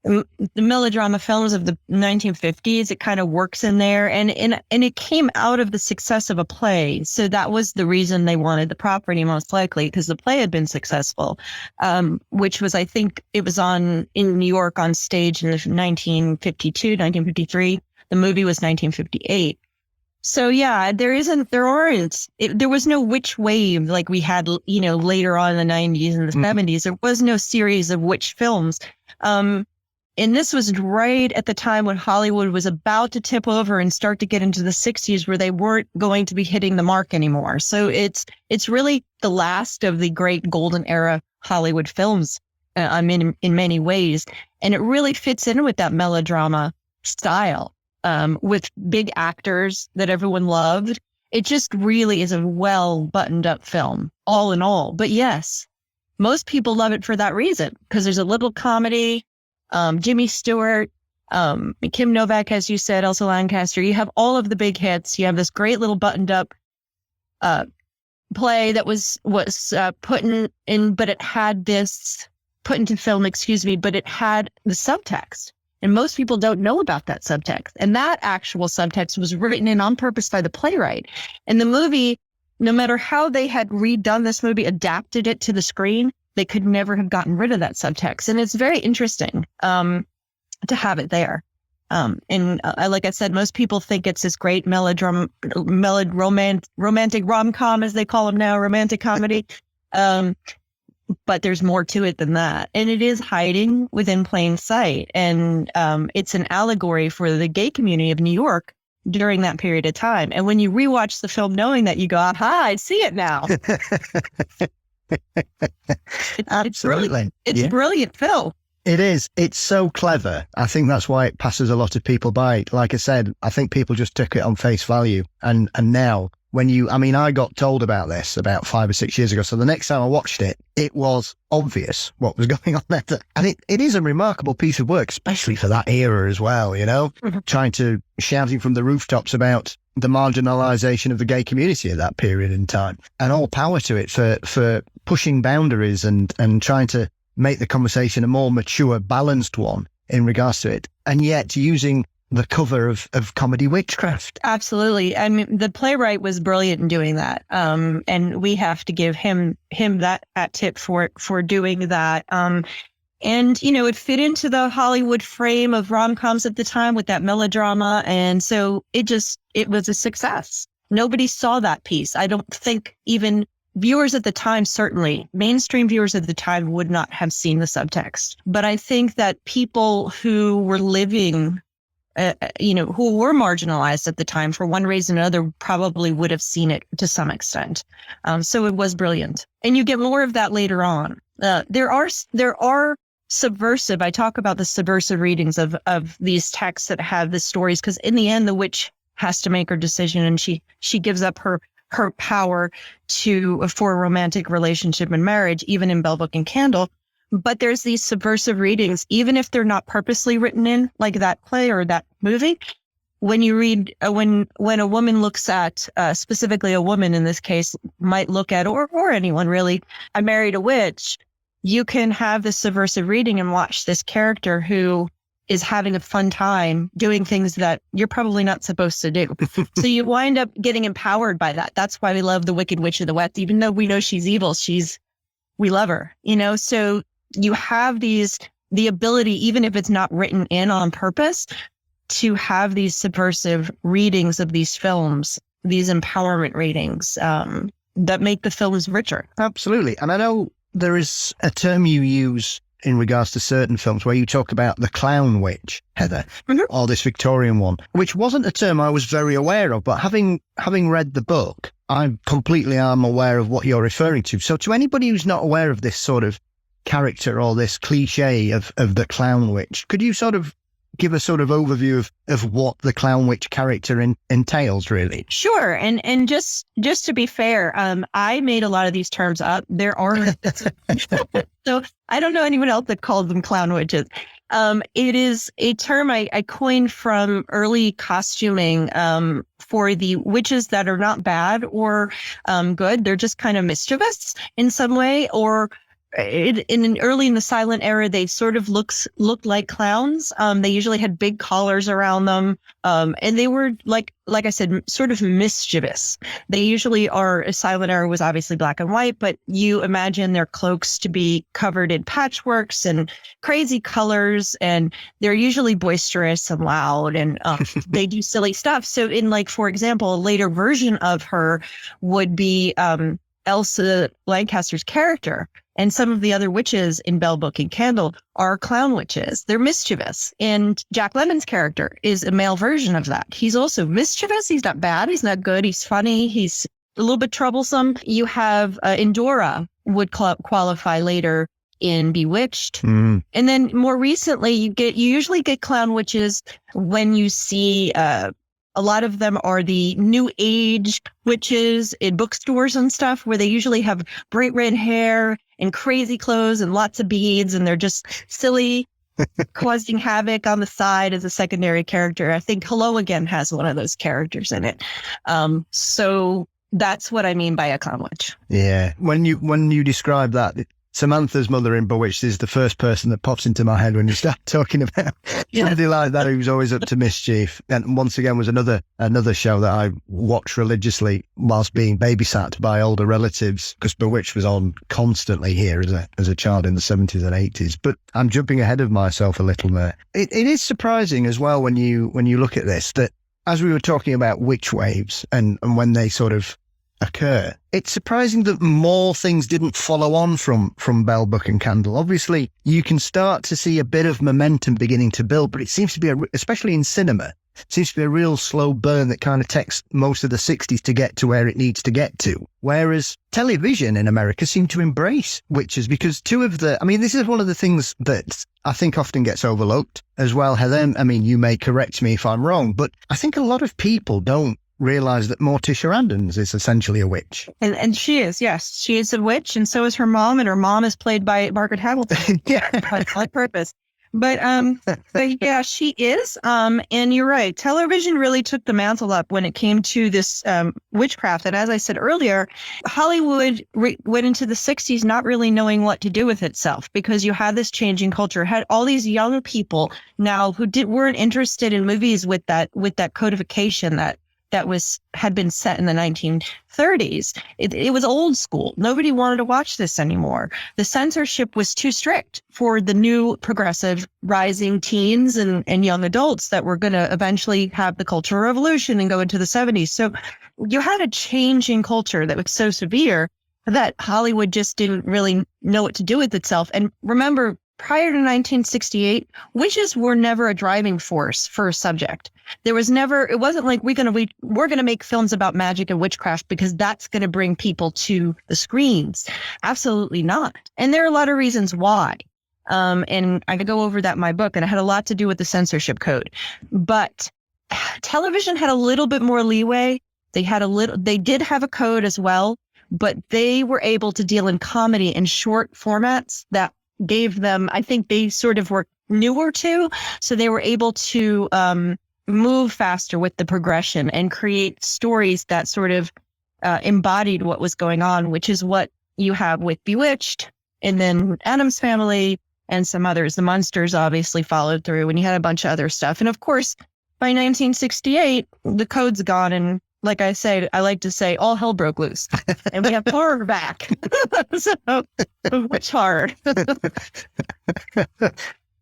the melodrama films of the 1950s. It kind of works in there, and it came out of the success of a play. So that was the reason they wanted the property, most likely, because the play had been successful, which was, I think, it was in New York on stage in 1952, 1953. The movie was 1958. So yeah, there was no witch wave like we had, later on in the 90s and the 70s. There was no series of witch films. And this was right at the time when Hollywood was about to tip over and start to get into the 60s, where they weren't going to be hitting the mark anymore. So it's really the last of the great golden era Hollywood films, in many ways. And it really fits in with that melodrama style. With big actors that everyone loved. It just really is a well buttoned up film, all in all. But yes, most people love it for that reason, because there's a little comedy, Jimmy Stewart, Kim Novak, as you said, Elsa Lancaster. You have all of the big hits. You have this great little buttoned up play that was put into film, but it had the subtext. And most people don't know about that subtext. And that actual subtext was written in on purpose by the playwright. And the movie, no matter how they had redone this movie, adapted it to the screen, they could never have gotten rid of that subtext. And it's very interesting to have it there. Like I said, most people think it's this great romantic rom-com, as they call them now, romantic comedy. But there's more to it than that. And it is hiding within plain sight. And it's an allegory for the gay community of New York during that period of time. And when you rewatch the film knowing that, you go, aha, I see it now. Absolutely. It's brilliant film. It is. It's so clever. I think that's why it passes a lot of people by. Like I said, I think people just took it on face value. And now, I got told about this about 5 or 6 years ago. So the next time I watched it, it was obvious what was going on there. And it is a remarkable piece of work, especially for that era as well, shouting from the rooftops about the marginalization of the gay community at that period in time. And all power to it for pushing boundaries and trying to make the conversation a more mature, balanced one in regards to it. And yet using the cover of comedy witchcraft. Absolutely. I mean, the playwright was brilliant in doing that. And we have to give him that tip for doing that. And, it fit into the Hollywood frame of rom-coms at the time with that melodrama. And so it was a success. Nobody saw that piece. I don't think even viewers at the time, certainly mainstream viewers at the time, would not have seen the subtext. But I think that people who were living who were marginalized at the time for one reason or another probably would have seen it to some extent. So it was brilliant. And you get more of that later on. There are subversive, I talk about the subversive readings of these texts that have the stories, because in the end, the witch has to make her decision, and she gives up her power for a romantic relationship and marriage, even in Bell, Book and Candle. But there's these subversive readings, even if they're not purposely written in, like that play or that movie. When you read, when a woman looks at, specifically a woman in this case might look at, or anyone really, I married a witch, you can have this subversive reading and watch this character who is having a fun time doing things that you're probably not supposed to do. So you wind up getting empowered by that. That's why we love the Wicked Witch of the West. Even though we know she's evil, we love her, so you have the ability, even if it's not written in on purpose, to have these subversive readings of these films, these empowerment readings that make the films richer. Absolutely. And I know there is a term you use in regards to certain films where you talk about the clown witch, Heather, or this Victorian one, which wasn't a term I was very aware of, but having read the book, I completely am aware of what you're referring to. So to anybody who's not aware of this sort of character or this cliche of the clown witch, could you sort of give a sort of overview of what the clown witch character entails, really? Sure. And just to be fair, I made a lot of these terms up. There are so I don't know anyone else that calls them clown witches. It is a term I coined from early costuming for the witches that are not bad or good. They're just kind of mischievous in some way, or early in the silent era, they sort of looked like clowns. They usually had big collars around them, and they were like I said, sort of mischievous. They usually are. A silent era was obviously black and white, but you imagine their cloaks to be covered in patchworks and crazy colors, and they're usually boisterous and loud, and they do silly stuff. So, in for example, a later version of her would be Elsa Lancaster's character. And some of the other witches in Bell, Book, and Candle are clown witches. They're mischievous. And Jack Lemmon's character is a male version of that. He's also mischievous. He's not bad. He's not good. He's funny. He's a little bit troublesome. You have Endora would qualify later in Bewitched. And then more recently, you usually get clown witches when you see a lot of them are the new age witches in bookstores and stuff, where they usually have bright red hair and crazy clothes and lots of beads, and they're just silly, causing havoc on the side as a secondary character. I think Hello Again has one of those characters in it. So that's what I mean by a clown witch. Yeah. When you describe that, Samantha's mother in Bewitched is the first person that pops into my head when you start talking about somebody like that who's always up to mischief. And once again was another show that I watched religiously whilst being babysat by older relatives, because Bewitched was on constantly here as a child in the 70s and 80s. But I'm jumping ahead of myself a little there. It is surprising as well when you look at this, that as we were talking about witch waves and when they sort of occur, it's surprising that more things didn't follow on from Bell, Book and Candle. Obviously, you can start to see a bit of momentum beginning to build, but it seems to be, especially in cinema, seems to be a real slow burn that kind of takes most of the 60s to get to where it needs to get to. Whereas television in America seemed to embrace witches, because this is one of the things that I think often gets overlooked as well, Heather. I mean, you may correct me if I'm wrong, but I think a lot of people don't realize that Morticia Adams is essentially a witch. And she is, yes. She is a witch, and so is her mom, and her mom is played by Margaret Hamilton. Yeah. On purpose. But yeah, she is. And you're right. Television really took the mantle up when it came to this witchcraft. And as I said earlier, Hollywood went into the 60s not really knowing what to do with itself, because you had this changing culture, had all these young people now who weren't interested in movies with that codification that had been set in the 1930s. It was old school. Nobody wanted to watch this anymore. The censorship was too strict for the new progressive rising teens and young adults that were going to eventually have the Cultural Revolution and go into the 70s. So you had a change in culture that was so severe that Hollywood just didn't really know what to do with itself. And remember, prior to 1968, witches were never a driving force for a subject. It wasn't like we're going to make films about magic and witchcraft because that's going to bring people to the screens. Absolutely not. And there are a lot of reasons why. And I could go over that in my book, and it had a lot to do with the censorship code. But television had a little bit more leeway. They did have a code as well, but they were able to deal in comedy in short formats that gave them, I think they sort of were newer too. So they were able to move faster with the progression and create stories that sort of embodied what was going on, which is what you have with Bewitched, and then Addams Family and some others. The Munsters obviously followed through, and you had a bunch of other stuff. And of course, by 1968, the code's gone. And like I like to say, all hell broke loose, and we have horror back. So, witch horror.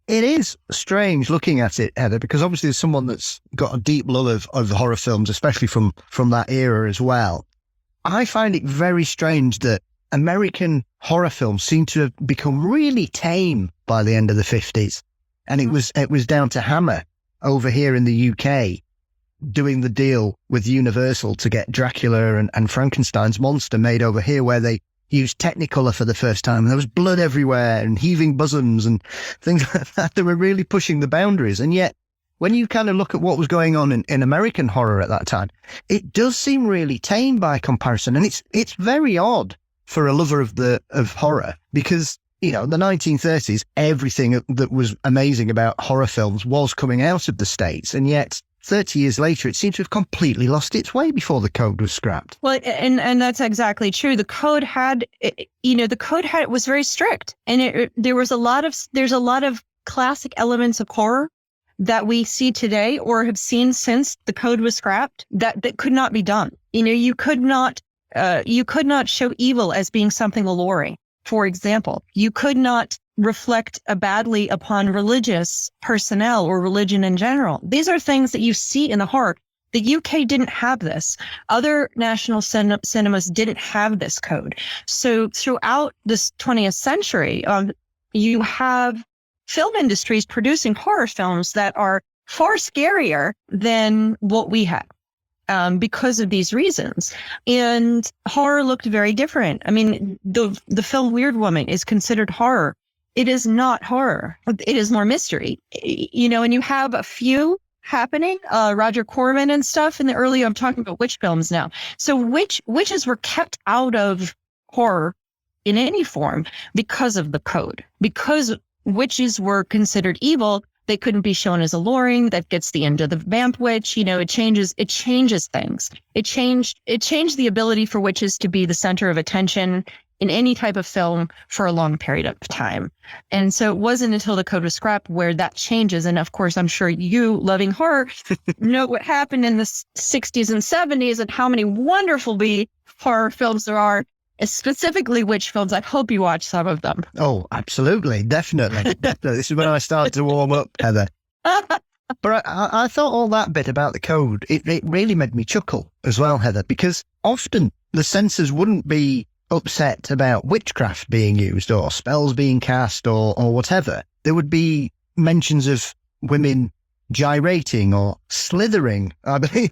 It is strange looking at it, Heather, because obviously there's someone that's got a deep love of horror films, especially from that era as well. I find it very strange that American horror films seem to have become really tame by the end of the 50s. And it was down to Hammer over here in the UK doing the deal with Universal to get Dracula and Frankenstein's monster made over here, where they used Technicolor for the first time. And there was blood everywhere and heaving bosoms and things like that. They were really pushing the boundaries. And yet, when you kind of look at what was going on in American horror at that time, it does seem really tame by comparison. And it's very odd for a lover of horror, because, you know, the 1930s, everything that was amazing about horror films was coming out of the States. And yet 30 years later, it seems to have completely lost its way before the code was scrapped. Well, and that's exactly true. The code was very strict, and there's a lot of classic elements of horror that we see today or have seen since the code was scrapped that could not be done. You could not show evil as being something alluring. For example, you could not reflect badly upon religious personnel or religion in general. These are things that you see in the horror. The UK didn't have this. Other national cinemas didn't have this code. So throughout this 20th century, you have film industries producing horror films that are far scarier than what we have. Because of these reasons. And horror looked very different. I mean, the film Weird Woman is considered horror. It is not horror. It is more mystery. And you have a few happening, Roger Corman and stuff in the early, I'm talking about witch films now. So witches were kept out of horror in any form because of the code. Because witches were considered evil, they couldn't be shown as alluring. That gets the end of the vamp witch. It changes things. It changed the ability for witches to be the center of attention in any type of film for a long period of time. And so it wasn't until the code was scrapped where that changes. And of course, I'm sure you, loving horror, know what happened in the 60s and 70s and how many wonderful horror films there are. Specifically witch films. I hope you watch some of them. Oh, absolutely. Definitely. This is when I started to warm up, Heather. But I thought all that bit about the code, it really made me chuckle as well, Heather, because often the censors wouldn't be upset about witchcraft being used or spells being cast or whatever. There would be mentions of women gyrating or slithering. I believe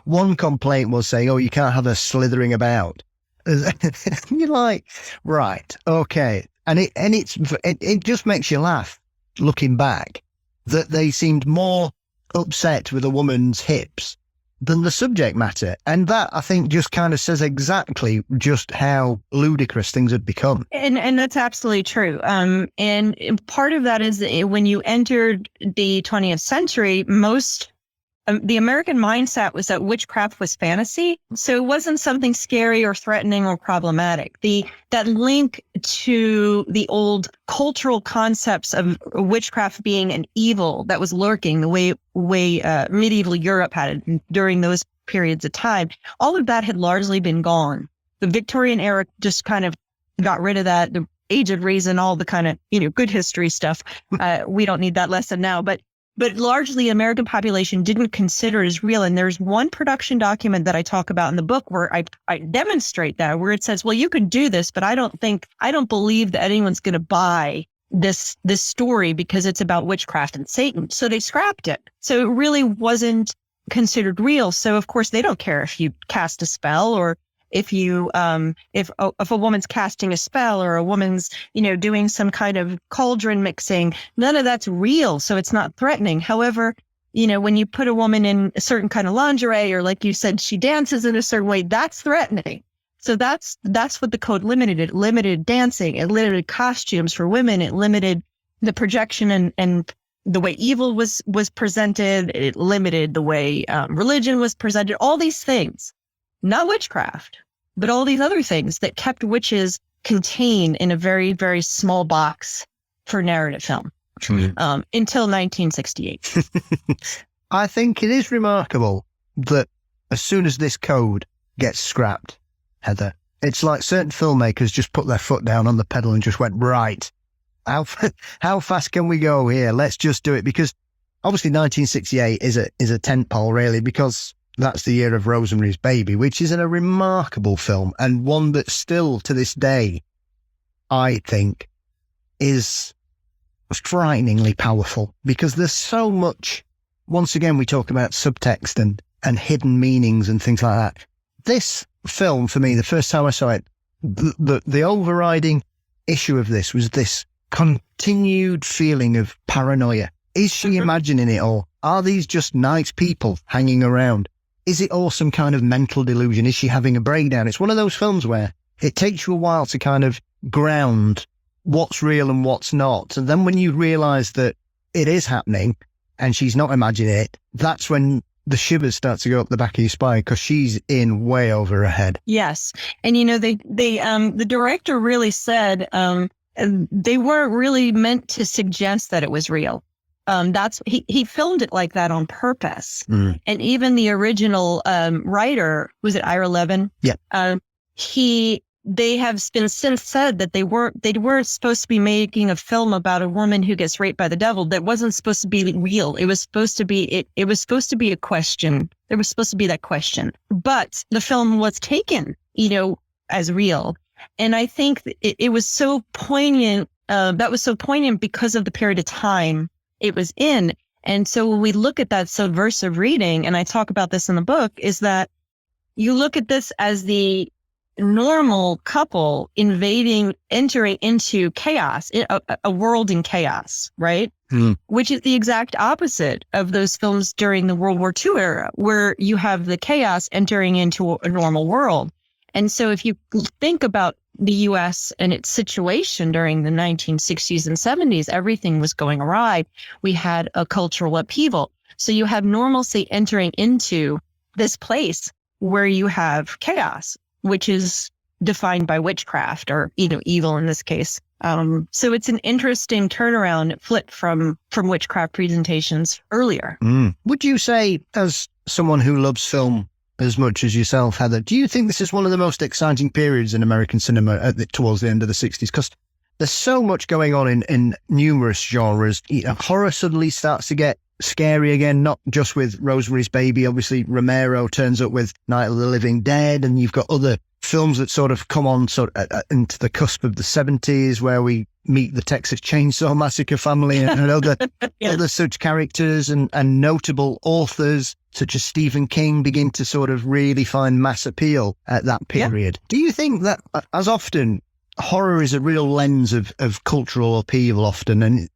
one complaint was saying, you can't have her slithering about. You're like, right, okay. And it just makes you laugh looking back that they seemed more upset with a woman's hips than the subject matter. And that, I think, just kind of says exactly just how ludicrous things had become. And that's absolutely true. And part of that is that when you entered the 20th century, the American mindset was that witchcraft was fantasy. So it wasn't something scary or threatening or problematic. That link to the old cultural concepts of witchcraft being an evil that was lurking the way medieval Europe had it during those periods of time, all of that had largely been gone. The Victorian era just kind of got rid of that. The Age of Reason, all the kind of, good history stuff. We don't need that lesson now, but largely the American population didn't consider it as real. And there's one production document that I talk about in the book where I demonstrate that, where it says, well, you can do this, but I don't believe that anyone's going to buy this story because it's about witchcraft and Satan. So they scrapped it. So it really wasn't considered real. So of course they don't care if you cast a spell or if you if a woman's casting a spell or a woman's doing some kind of cauldron mixing, none of that's real, so it's not threatening. However, when you put a woman in a certain kind of lingerie, or like you said, she dances in a certain way, that's threatening. So that's what the code limited. It limited dancing, it limited costumes for women, it limited the projection and the way evil was presented, it limited the way religion was presented, all these things. Not witchcraft, but all these other things that kept witches contained in a very, very small box for narrative film until 1968. I think it is remarkable that as soon as this code gets scrapped, Heather, it's like certain filmmakers just put their foot down on the pedal and just went, right, how fast can we go here? Let's just do it. Because obviously 1968 is a tentpole, really, because that's the year of Rosemary's Baby, which is a remarkable film and one that still to this day, I think, is frighteningly powerful because there's so much. Once again, we talk about subtext and hidden meanings and things like that. This film, for me, the first time I saw it, the overriding issue of this was this continued feeling of paranoia. Is she imagining it all? Are these just nice people hanging around? Is it all some kind of mental delusion? Is she having a breakdown? It's one of those films where it takes you a while to kind of ground what's real and what's not. And then when you realize that it is happening and she's not imagining it, that's when the shivers start to go up the back of your spine, because she's in way over her head. Yes. And, the director really said they weren't really meant to suggest that it was real. He filmed it like that on purpose. And even the original writer, was it Ira Levin? Yeah. They have been since said that they weren't supposed to be making a film about a woman who gets raped by the devil. That wasn't supposed to be real. It was supposed to be it was supposed to be a question. There was supposed to be that question, but the film was taken, as real. And I think it was so poignant. That was so poignant because of the period of time it was in. And so when we look at that subversive reading, and I talk about this in the book, is that you look at this as the normal couple entering into chaos, a world in chaos, right? Which is the exact opposite of those films during the World War II era, where you have the chaos entering into a normal world. And so if you think about the U.S. and its situation during the 1960s and 70s, everything was going awry. We had a cultural upheaval. So you have normalcy entering into this place where you have chaos, which is defined by witchcraft, or, evil in this case. So it's an interesting turnaround flip from witchcraft presentations earlier. Would you say, as someone who loves film as much as yourself, Heather, do you think this is one of the most exciting periods in American cinema towards the end of the 60s? Because there's so much going on in numerous genres. Horror suddenly starts to get scary again, not just with Rosemary's Baby. Obviously, Romero turns up with Night of the Living Dead, and you've got other films that sort of come on into the cusp of the 70s, where we meet the Texas Chainsaw Massacre family and other such characters, and notable authors such as Stephen King begin to sort of really find mass appeal at that period. Do you think that, as often, horror is a real lens of cultural upheaval often, and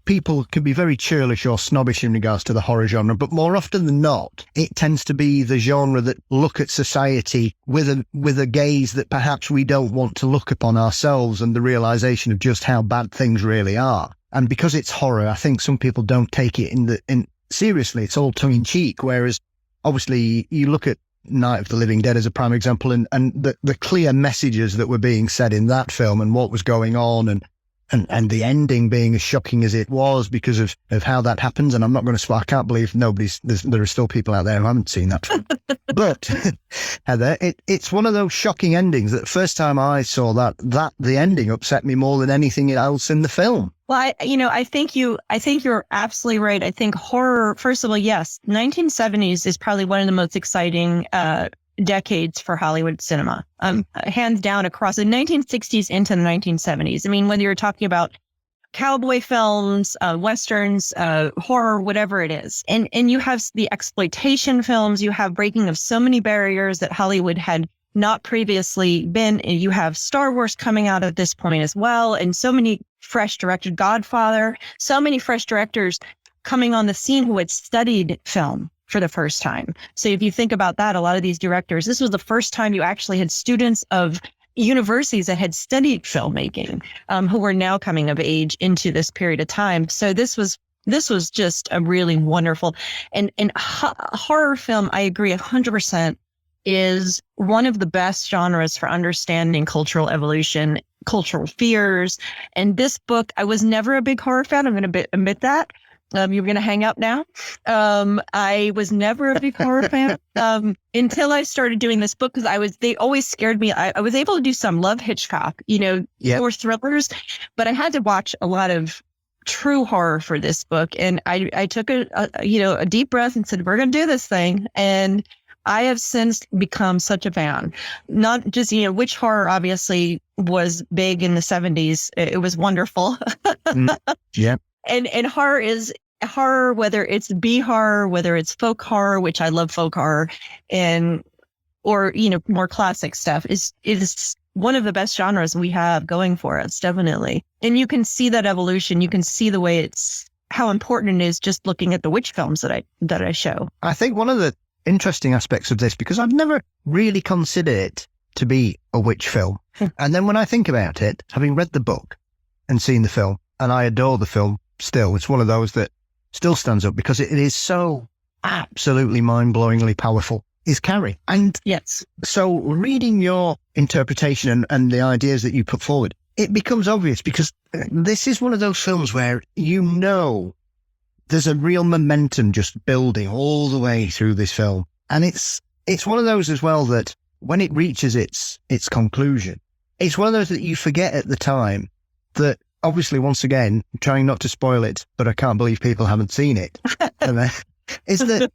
people can be very churlish or snobbish in regards to the horror genre, but more often than not, it tends to be the genre that look at society with a gaze that perhaps we don't want to look upon ourselves, and the realization of just how bad things really are. And because it's horror, I think some people don't take it in seriously. It's all tongue in cheek. Whereas obviously you look at Night of the Living Dead as a prime example, and the clear messages that were being said in that film and what was going on, and the ending being as shocking as it was because of how that happens. And I'm not going to I can't believe there are still people out there who haven't seen that film. But Heather, it's one of those shocking endings that the first time I saw that the ending upset me more than anything else in the film. Well, I think you're absolutely right. I think horror, first of all, yes, 1970s is probably one of the most exciting decades for Hollywood cinema, hands down, across the 1960s into the 1970s. I mean, whether you're talking about cowboy films, westerns, horror, whatever it is, and you have the exploitation films, you have breaking of so many barriers that Hollywood had not previously been. You have Star Wars coming out at this point as well, and so many fresh directed Godfather, so many fresh directors coming on the scene who had studied film for the first time. So if you think about that, a lot of these directors, this was the first time you actually had students of universities that had studied filmmaking, who were now coming of age into this period of time. So this was just a really wonderful and horror film. I agree 100%. Is one of the best genres for understanding cultural evolution, cultural fears. And this book, I was never a big horror fan. I'm going to admit that. You're going to hang up now. I was never a big horror fan until I started doing this book, because they always scared me. I was able to do some, love Hitchcock, more thrillers, but I had to watch a lot of true horror for this book. And I took a deep breath and said, we're going to do this thing. And I have since become such a fan. Not just, witch horror obviously was big in the 70s. It was wonderful. Yeah. And horror is horror, whether it's B horror, whether it's folk horror, which I love folk horror, or more classic stuff, is one of the best genres we have going for us, definitely. And you can see that evolution. You can see the way how important it is just looking at the witch films that I show. I think one of the interesting aspects of this, because I've never really considered it to be a witch film. And then when I think about it, having read the book and seen the film, and I adore the film still, it's one of those that still stands up because it is so absolutely mind-blowingly powerful, is Carrie. And Yes. so reading your interpretation and the ideas that you put forward, it becomes obvious because this is one of those films where there's a real momentum just building all the way through this film. And it's one of those as well that when it reaches its conclusion, it's one of those that you forget at the time that obviously, once again, trying not to spoil it, but I can't believe people haven't seen it, is that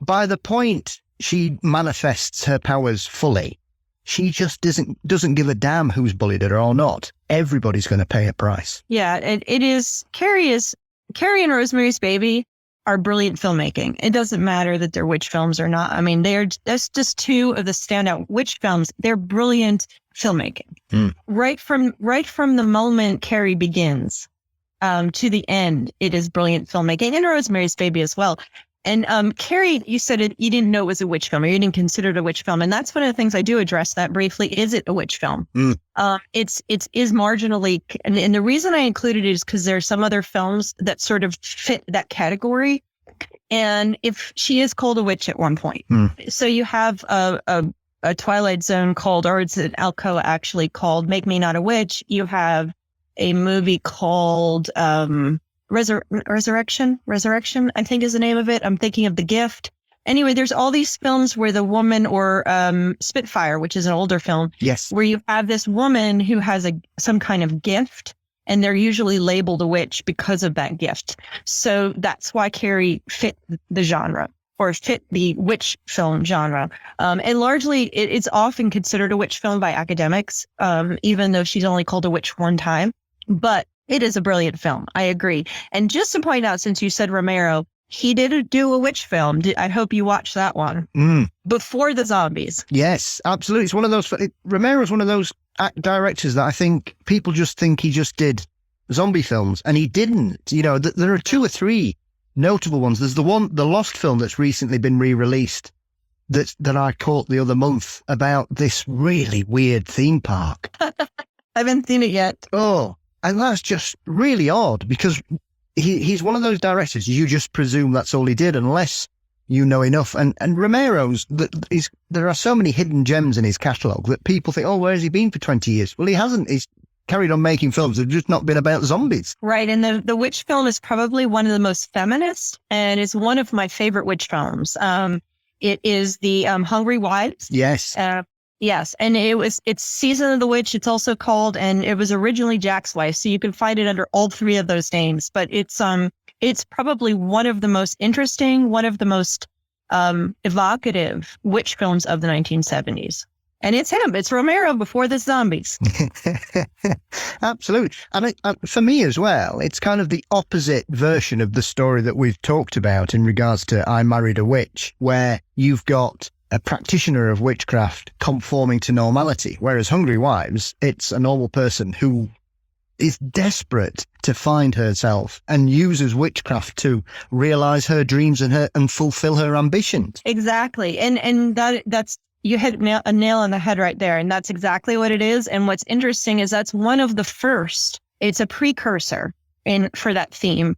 by the point she manifests her powers fully, she just doesn't give a damn who's bullied her or not. Everybody's going to pay a price. Yeah, it is. Carrie and Rosemary's Baby are brilliant filmmaking. It doesn't matter that they're witch films or not. I mean, that's just two of the standout witch films. They're brilliant filmmaking. Right from the moment Carrie begins to the end, it is brilliant filmmaking. And Rosemary's Baby as well. And Carrie, you said you didn't know it was a witch film, or you didn't consider it a witch film, and that's one of the things I do address that briefly. Is it a witch film? It is marginally, and the reason I included it is because there are some other films that sort of fit that category. And if she is called a witch at one point, so you have a Twilight Zone called, or it's an Alcoa actually called "Make Me Not a Witch." You have a movie called Resurrection, I think is the name of it. I'm thinking of The Gift. Anyway, there's all these films where the woman, or Spitfire, which is an older film, yes, where you have this woman who has some kind of gift, and they're usually labeled a witch because of that gift. So that's why Carrie fit the genre, or fit the witch film genre. And largely, it's often considered a witch film by academics, even though she's only called a witch one time. But it is a brilliant film. I agree. And just to point out, since you said Romero, he did do a witch film. I hope you watched that one before the zombies. Yes, absolutely. It's one of those. Romero's one of those directors that I think people just think he just did zombie films, and he didn't. You know, there are two or three notable ones. There's the Lost film that's recently been re-released that I caught the other month about this really weird theme park. I haven't seen it yet. Oh. And that's just really odd because he's one of those directors, you just presume that's all he did unless you know enough. And Romero's, there are so many hidden gems in his catalogue that people think, oh, where has he been for 20 years? Well, he hasn't. He's carried on making films. They've just not been about zombies. Right. And the witch film is probably one of the most feminist, and it's one of my favorite witch films. It is the Hungry Wives. Yes. Yes, and it's Season of the Witch, it's also called, and it was originally Jack's Wife, so you can find it under all three of those names. But it's probably one of the most interesting, one of the most evocative witch films of the 1970s. And it's him. It's Romero before the zombies. Absolutely. And for me as well, it's kind of the opposite version of the story that we've talked about in regards to I Married a Witch, where you've got a practitioner of witchcraft conforming to normality, whereas Hungry Wives, it's a normal person who is desperate to find herself and uses witchcraft to realize her dreams and fulfill her ambitions. Exactly. And that's, you hit a nail on the head right there. And that's exactly what it is. And what's interesting is that's one of the first, it's a precursor for that theme,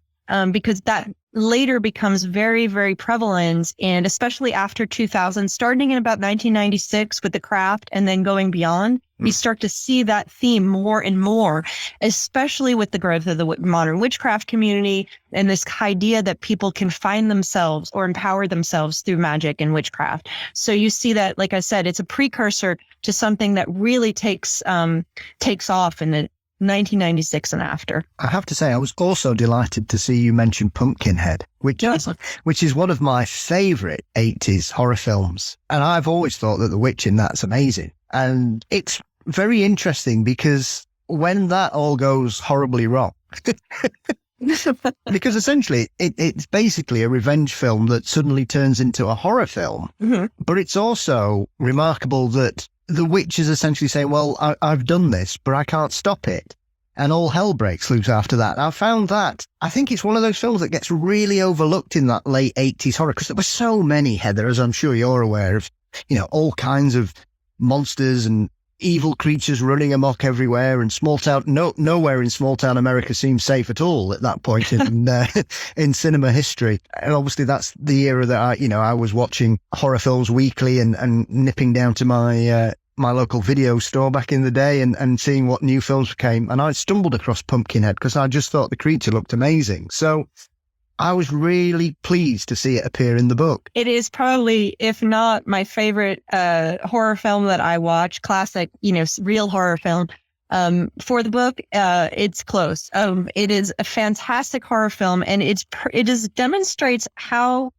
because that later becomes very, very prevalent, and especially after 2000, starting in about 1996 with The Craft and then going beyond, you start to see that theme more and more, especially with the growth of the modern witchcraft community and this idea that people can find themselves or empower themselves through magic and witchcraft. So you see that, like I said, it's a precursor to something that really takes off in the 1996 and after. I have to say, I was also delighted to see you mention Pumpkinhead, which is one of my favourite 80s horror films. And I've always thought that the witch in that's amazing. And it's very interesting because when that all goes horribly wrong, because essentially it's basically a revenge film that suddenly turns into a horror film. But it's also remarkable that the witch is essentially saying, well, I've done this, but I can't stop it. And all hell breaks loose after that. I found that, I think it's one of those films that gets really overlooked in that late 80s horror, because there were so many, Heather, as I'm sure you're aware of, all kinds of monsters and evil creatures running amok everywhere, and small town, nowhere in small town America seems safe at all at that point in in cinema history. And obviously that's the era that I was watching horror films weekly and nipping down to my my local video store back in the day and seeing what new films came. And I stumbled across Pumpkinhead because I just thought the creature looked amazing. So I was really pleased to see it appear in the book. It is probably, if not my favorite horror film that I watch, classic, real horror film. For the book, it's close. It is a fantastic horror film, and it demonstrates how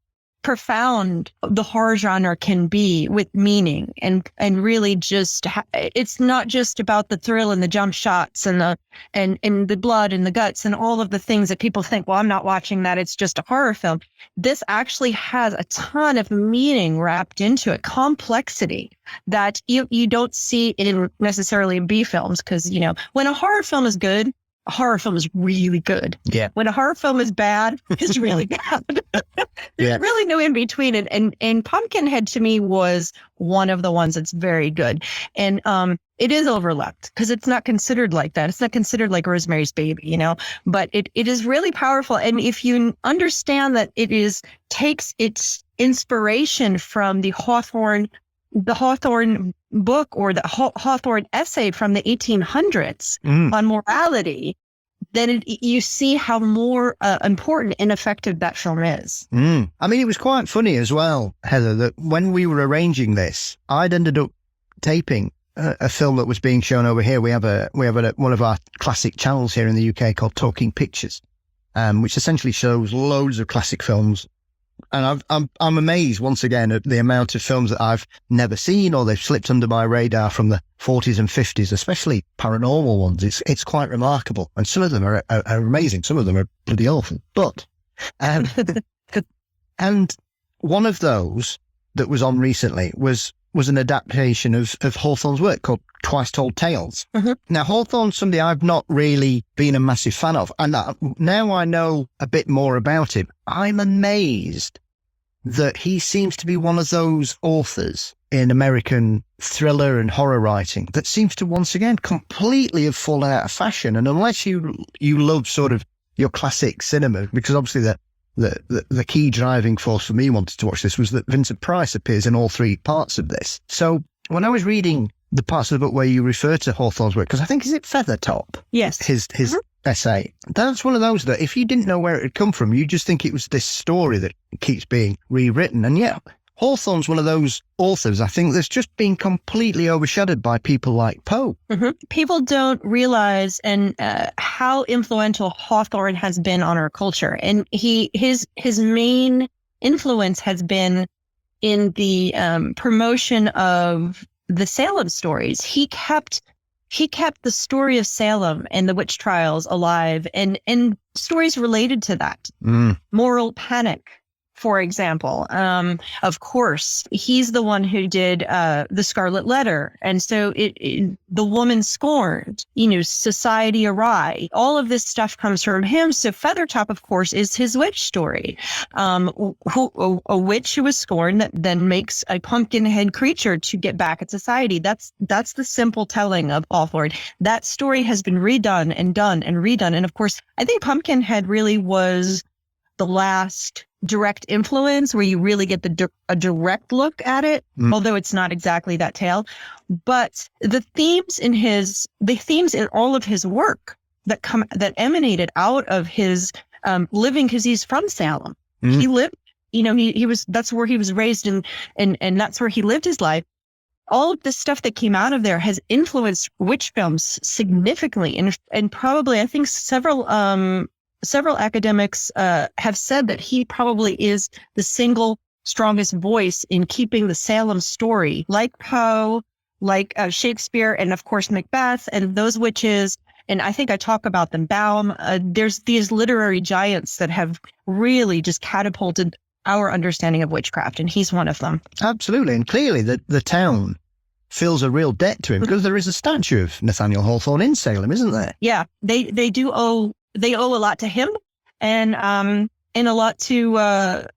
profound the horror genre can be with meaning and really just it's not just about the thrill and the jump shots and the blood and the guts and all of the things that people think, well, I'm not watching that, it's just a horror film. This actually has a ton of meaning wrapped into it, complexity that you don't see in necessarily in B films, because when a horror film is good, a horror film is really good. Yeah. When a horror film is bad, it's really bad. There's really no in between it. And Pumpkinhead to me was one of the ones that's very good. And it is overlooked because it's not considered like that. It's not considered like Rosemary's Baby, but it is really powerful. And if you understand that takes its inspiration from the Hawthorne book or the Hawthorne essay from the 1800s on morality, then you see how more important and effective that film is. I mean, it was quite funny as well, Heather, that when we were arranging this, I'd ended up taping a film that was being shown over here. We have one of our classic channels here in the UK called Talking Pictures, which essentially shows loads of classic films. And I'm amazed once again at the amount of films that I've never seen or they've slipped under my radar from the 40s and 50s, especially paranormal ones. It's quite remarkable, and some of them are amazing. Some of them are bloody awful. But and one of those that was on recently was an adaptation of Hawthorne's work called Twice Told Tales. Now, Hawthorne's somebody I've not really been a massive fan of, and now I know a bit more about him. I'm amazed that he seems to be one of those authors in American thriller and horror writing that seems to once again completely have fallen out of fashion. And unless you love sort of your classic cinema, because obviously the key driving force for me wanting to watch this was that Vincent Price appears in all three parts of this. So when I was reading the parts of the book where you refer to Hawthorne's work, because I think, is it Feathertop? Yes. His essay. That's one of those that if you didn't know where it had come from, you just think it was this story that keeps being rewritten. And yet Hawthorne's one of those authors, I think, that's just been completely overshadowed by people like Poe. People don't realize how influential Hawthorne has been on our culture. And his main influence has been in the promotion of the Salem stories. He kept the story of Salem and the witch trials alive, and stories related to that. Moral panic, for example. Of course, he's the one who did the Scarlet Letter. And so the woman scorned, society awry. All of this stuff comes from him. So Feathertop, of course, is his witch story. A witch who was scorned that then makes a pumpkin-head creature to get back at society. That's the simple telling of Hawthorne. That story has been redone and done and redone. And of course, I think Pumpkinhead really was the last direct influence where you really get a direct look at it, although it's not exactly that tale. But the themes in all of his work that emanated out of his living, because he's from Salem. He lived, that's where he was raised and that's where he lived his life. All of the stuff that came out of there has influenced witch films significantly, and probably I think several academics have said that he probably is the single strongest voice in keeping the Salem story, like Poe, like Shakespeare, and of course Macbeth, and those witches. And I think I talk about them. Baum. There's these literary giants that have really just catapulted our understanding of witchcraft, and he's one of them. Absolutely, and clearly the town feels a real debt to him because there is a statue of Nathaniel Hawthorne in Salem, isn't there? Yeah, they do owe. They owe a lot to him, and and a lot to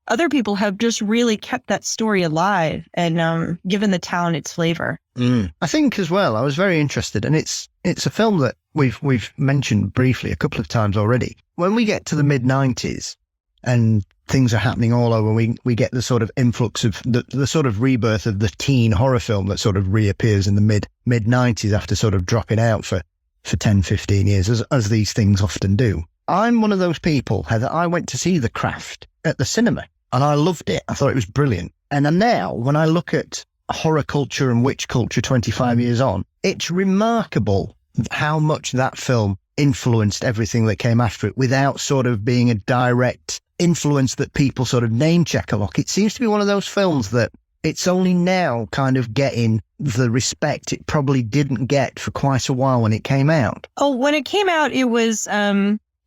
other people have just really kept that story alive and given the town its flavor. I think as well, I was very interested, and it's a film that we've mentioned briefly a couple of times already. When we get to the mid-90s and things are happening all over, we get the sort of influx of the sort of rebirth of the teen horror film that sort of reappears in the mid-90s after sort of dropping out for 10, 15 years, as these things often do. I'm one of those people, Heather. I went to see The Craft at the cinema and I loved it. I thought it was brilliant. And now when I look at horror culture and witch culture 25 years on, it's remarkable how much that film influenced everything that came after it without sort of being a direct influence that people sort of name check a lot. It seems to be one of those films that it's only now kind of getting the respect it probably didn't get for quite a while when it came out. Oh, when it came out, it was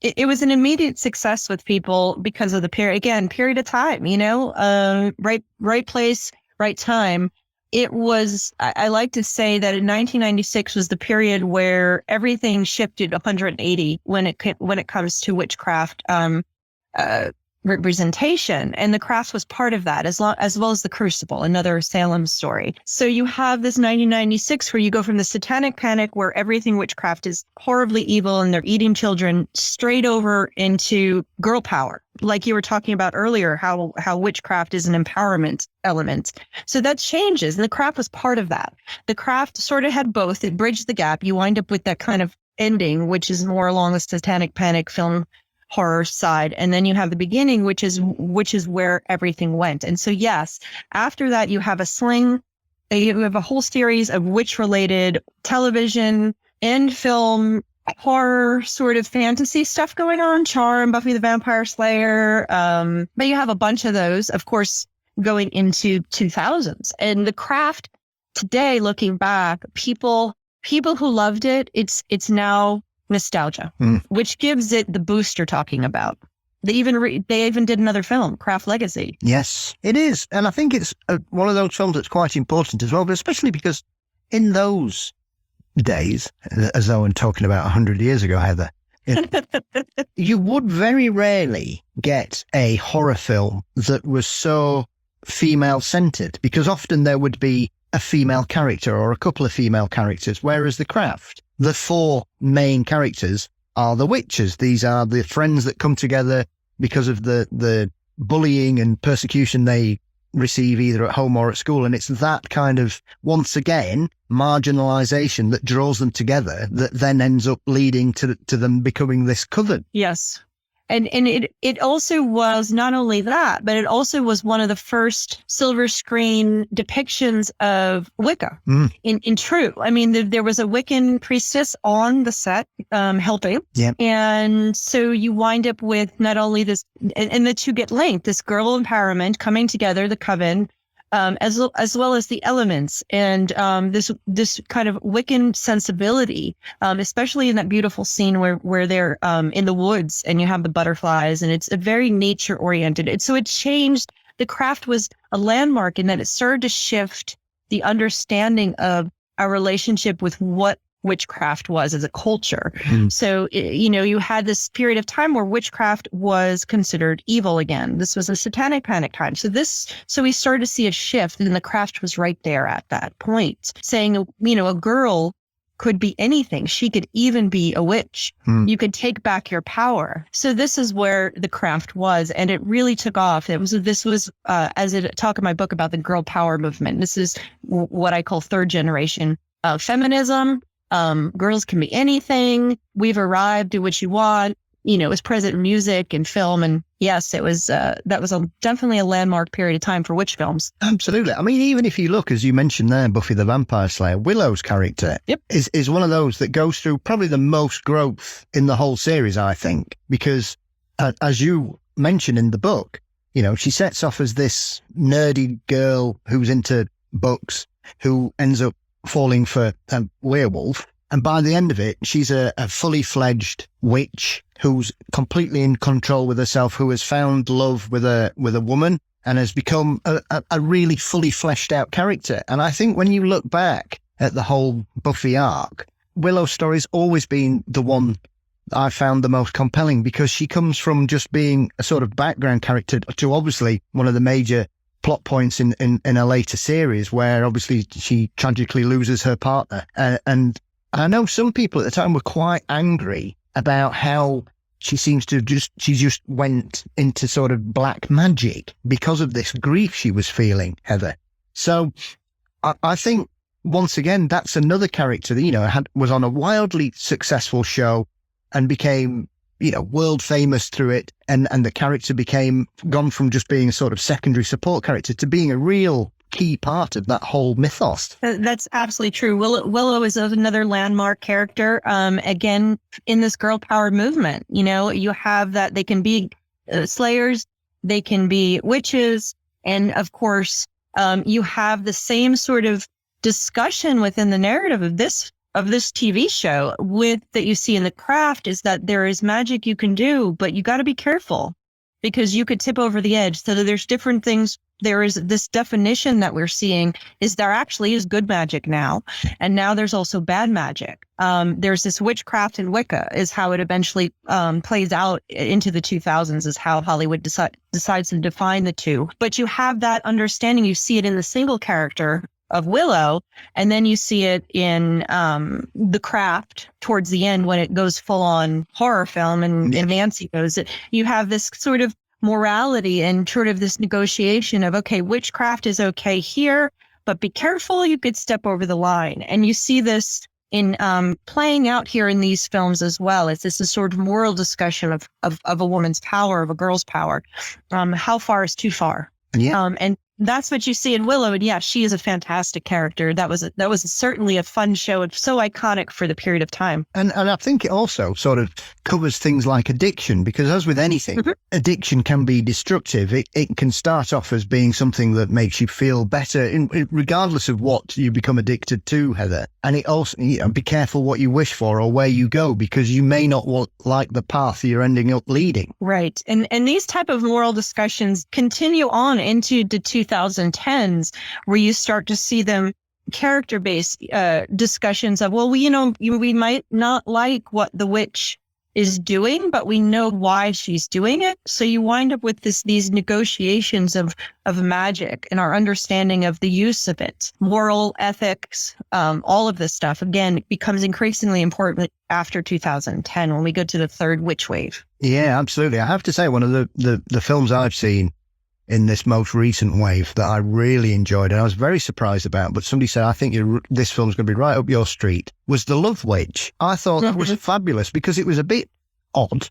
it was an immediate success with people because of the period of time, right place, right time. It was, I like to say that in 1996 was the period where everything shifted 180 when it comes to witchcraft representation, and The Craft was part of that, as well as The Crucible, another Salem story. So you have this 1996 where you go from the satanic panic where everything witchcraft is horribly evil and they're eating children, straight over into girl power, like you were talking about earlier, how witchcraft is an empowerment element. So that changes, and The Craft was part of that. The Craft sort of had both. It bridged the gap. You wind up with that kind of ending, which is more along the satanic panic film horror side, and then you have the beginning, which is where everything went. And so yes, after that you have you have a whole series of witch related television and film horror sort of fantasy stuff going on, Charm, Buffy the Vampire Slayer, but you have a bunch of those, of course, going into 2000s. And The Craft today, looking back, people who loved it, it's now nostalgia, which gives it the boost you're talking about. They even did another film, Craft Legacy. Yes, it is. And I think it's one of those films that's quite important as well, but especially because in those days, as though I'm talking about 100 years ago, Heather, you would very rarely get a horror film that was so female-centered, because often there would be a female character or a couple of female characters, whereas The Craft, the four main characters are the witches. These are the friends that come together because of the bullying and persecution they receive either at home or at school. And it's that kind of, once again, marginalization that draws them together that then ends up leading to them becoming this coven. Yes. And it also was not only that, but it also was one of the first silver screen depictions of Wicca in true. I mean, there was a Wiccan priestess on the set helping. Yeah. And so you wind up with not only this, and the two get linked, this girl empowerment coming together, the coven, as well as the elements and this kind of Wiccan sensibility, especially in that beautiful scene where they're in the woods and you have the butterflies, and it's a very nature oriented. So it changed. The Craft was a landmark in that it started to shift the understanding of our relationship with what witchcraft was as a culture. So, you had this period of time where witchcraft was considered evil again. This was a satanic panic time. So we started to see a shift, and The Craft was right there at that point, saying, a girl could be anything. She could even be a witch. You could take back your power. So this is where The Craft was, and it really took off. This was as I talk in my book about the girl power movement. This is what I call third generation feminism. Girls can be anything. We've arrived. Do what you want. It was present in music and film. And yes, it was, that was definitely a landmark period of time for witch films. Absolutely. I mean, even if you look, as you mentioned there, Buffy the Vampire Slayer, Willow's character is one of those that goes through probably the most growth in the whole series, I think, because as you mentioned in the book, she sets off as this nerdy girl who's into books, who ends up falling for a werewolf, and by the end of it she's a fully fledged witch who's completely in control with herself, who has found love with a woman and has become a really fully fleshed out character. And I think when you look back at the whole Buffy arc, Willow's story's always been the one I found the most compelling, because she comes from just being a sort of background character to obviously one of the major plot points in a later series, where obviously she tragically loses her partner. And I know some people at the time were quite angry about how she seems to just went into sort of black magic because of this grief she was feeling, Heather. So I think, once again, that's another character that, you know, was on a wildly successful show and became, you know, world famous through it. And the character gone from just being a sort of secondary support character to being a real key part of that whole mythos. That's absolutely true. Willow is another landmark character. Again, in this girl power movement, you know, you have that they can be slayers, they can be witches. And of course, you have the same sort of discussion within the narrative of this TV show that you see in the craft, is that there is magic you can do, but you got to be careful because you could tip over the edge. So there's different things. There is this definition that we're seeing is there actually is good magic now. And now there's also bad magic. There's this witchcraft and Wicca is how it eventually plays out into the 2000s, is how Hollywood decides to define the two. But you have that understanding. You see it in the single character of Willow, and then you see it in The Craft towards the end when it goes full on horror film and Nancy goes. You have this sort of morality and sort of this negotiation of, okay, witchcraft is okay here, but be careful, you could step over the line. And you see this in playing out here in these films as well. It's this sort of moral discussion of a woman's power, of a girl's power. How far is too far? Yeah. And that's what you see in Willow. And yeah, she is a fantastic character. That was certainly a fun show and so iconic for the period of time. And I think it also sort of covers things like addiction, because as with anything, addiction can be destructive. It can start off as being something that makes you feel better, regardless of what you become addicted to, Heather. And it also, you know, be careful what you wish for or where you go, because you may not like the path you're ending up leading. Right. And these type of moral discussions continue on into the 2010s, where you start to see them character-based discussions of, well, we might not like what the witch is doing, but we know why she's doing it. So you wind up with these negotiations of magic and our understanding of the use of it, moral ethics, all of this stuff, again, becomes increasingly important after 2010 when we go to the third witch wave. Yeah, absolutely. I have to say, one of the films I've seen in this most recent wave that I really enjoyed, and I was very surprised about, but somebody said, I think this film's going to be right up your street, was The Love Witch. I thought that was fabulous because it was a bit odd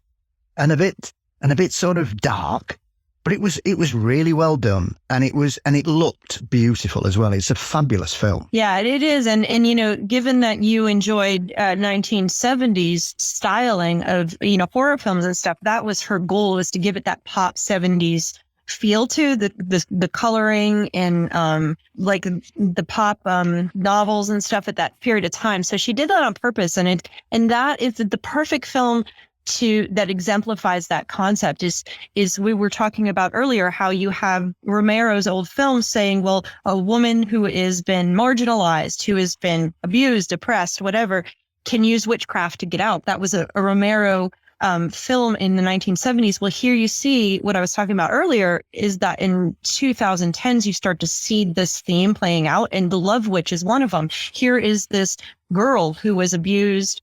and a bit sort of dark, but it was really well done, and it looked beautiful as well. It's a fabulous film. Yeah, it is. And you know, given that you enjoyed 1970s styling of, you know, horror films and stuff, that was her goal, was to give it that pop 70s feel to the coloring and like the pop novels and stuff at that period of time. So she did that on purpose, and that is the perfect film that exemplifies that concept. Is we were talking about earlier how you have Romero's old films saying, well, a woman who has been marginalized, who has been abused, oppressed, whatever, can use witchcraft to get out. That was a Romero film in the 1970s. Well, here you see what I was talking about earlier, is that in 2010s, you start to see this theme playing out, and The Love Witch is one of them. Here is this girl who was abused,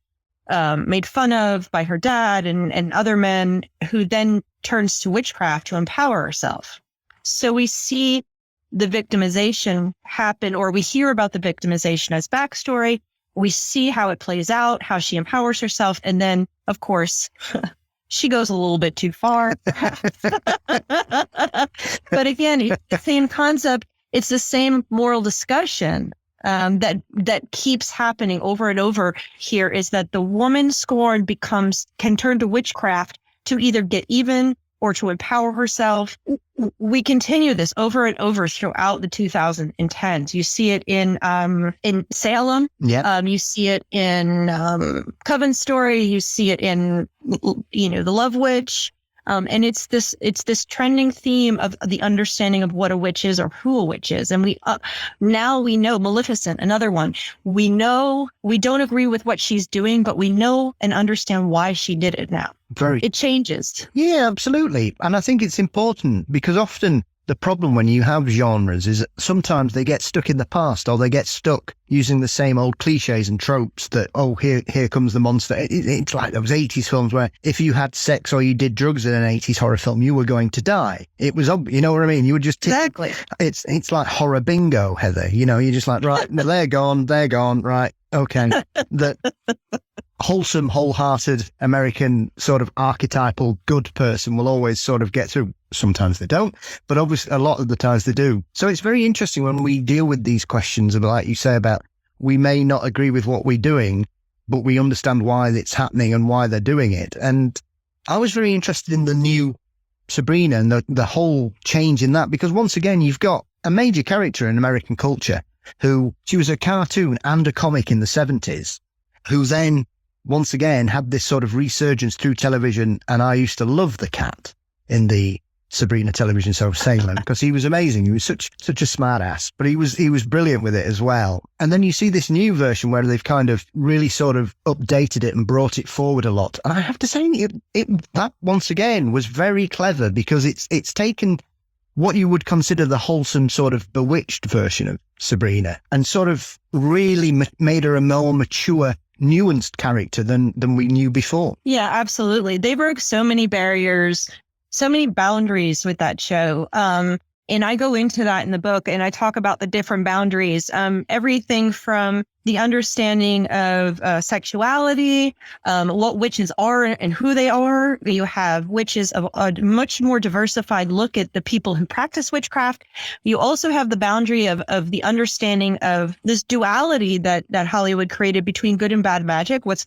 made fun of by her dad and other men, who then turns to witchcraft to empower herself. So we see the victimization happen, or we hear about the victimization as backstory. We see how it plays out, how she empowers herself. And then, of course, she goes a little bit too far. But again, it's the same concept. It's the same moral discussion that keeps happening over and over here, is that the woman scorned can turn to witchcraft to either get even or to empower herself. We continue this over and over throughout the 2010s. You see it in Salem. Yeah. You see it in Coven Story. You see it in, you know, The Love Witch. And it's this trending theme of the understanding of what a witch is or who a witch is. And now we know Maleficent, another one. We know we don't agree with what she's doing, but we know and understand why she did it now. It changes. Yeah, absolutely. And I think it's important because often the problem when you have genres is that sometimes they get stuck in the past, or they get stuck using the same old cliches and tropes that, oh, here comes the monster. It's like those 80s films where if you had sex or you did drugs in an 80s horror film, you were going to die. It was, you know what I mean? You would just... Exactly. It's like horror bingo, Heather. You know, you're just like, right, they're gone, right, okay. The wholesome, wholehearted American sort of archetypal good person will always sort of get through. Sometimes they don't, but obviously a lot of the times they do. So it's very interesting when we deal with these questions of, like you say, about we may not agree with what we're doing, but we understand why it's happening and why they're doing it. And I was very interested in the new Sabrina and the whole change in that, because once again, you've got a major character in American culture who, she was a cartoon and a comic in the 70s, who then once again had this sort of resurgence through television. And I used to love the cat in the Sabrina television show, Salem, because he was amazing. He was such a smart ass, but he was brilliant with it as well. And then you see this new version where they've kind of really sort of updated it and brought it forward a lot. And I have to say, that once again was very clever, because it's taken what you would consider the wholesome sort of bewitched version of Sabrina and sort of really made her a more mature, nuanced character than we knew before. Yeah, absolutely. They broke so many barriers, so many boundaries with that show. And I go into that in the book, and I talk about the different boundaries, everything from the understanding of sexuality, what witches are and who they are. You have witches of a much more diversified look at the people who practice witchcraft. You also have the boundary of the understanding of this duality that Hollywood created between good and bad magic. What's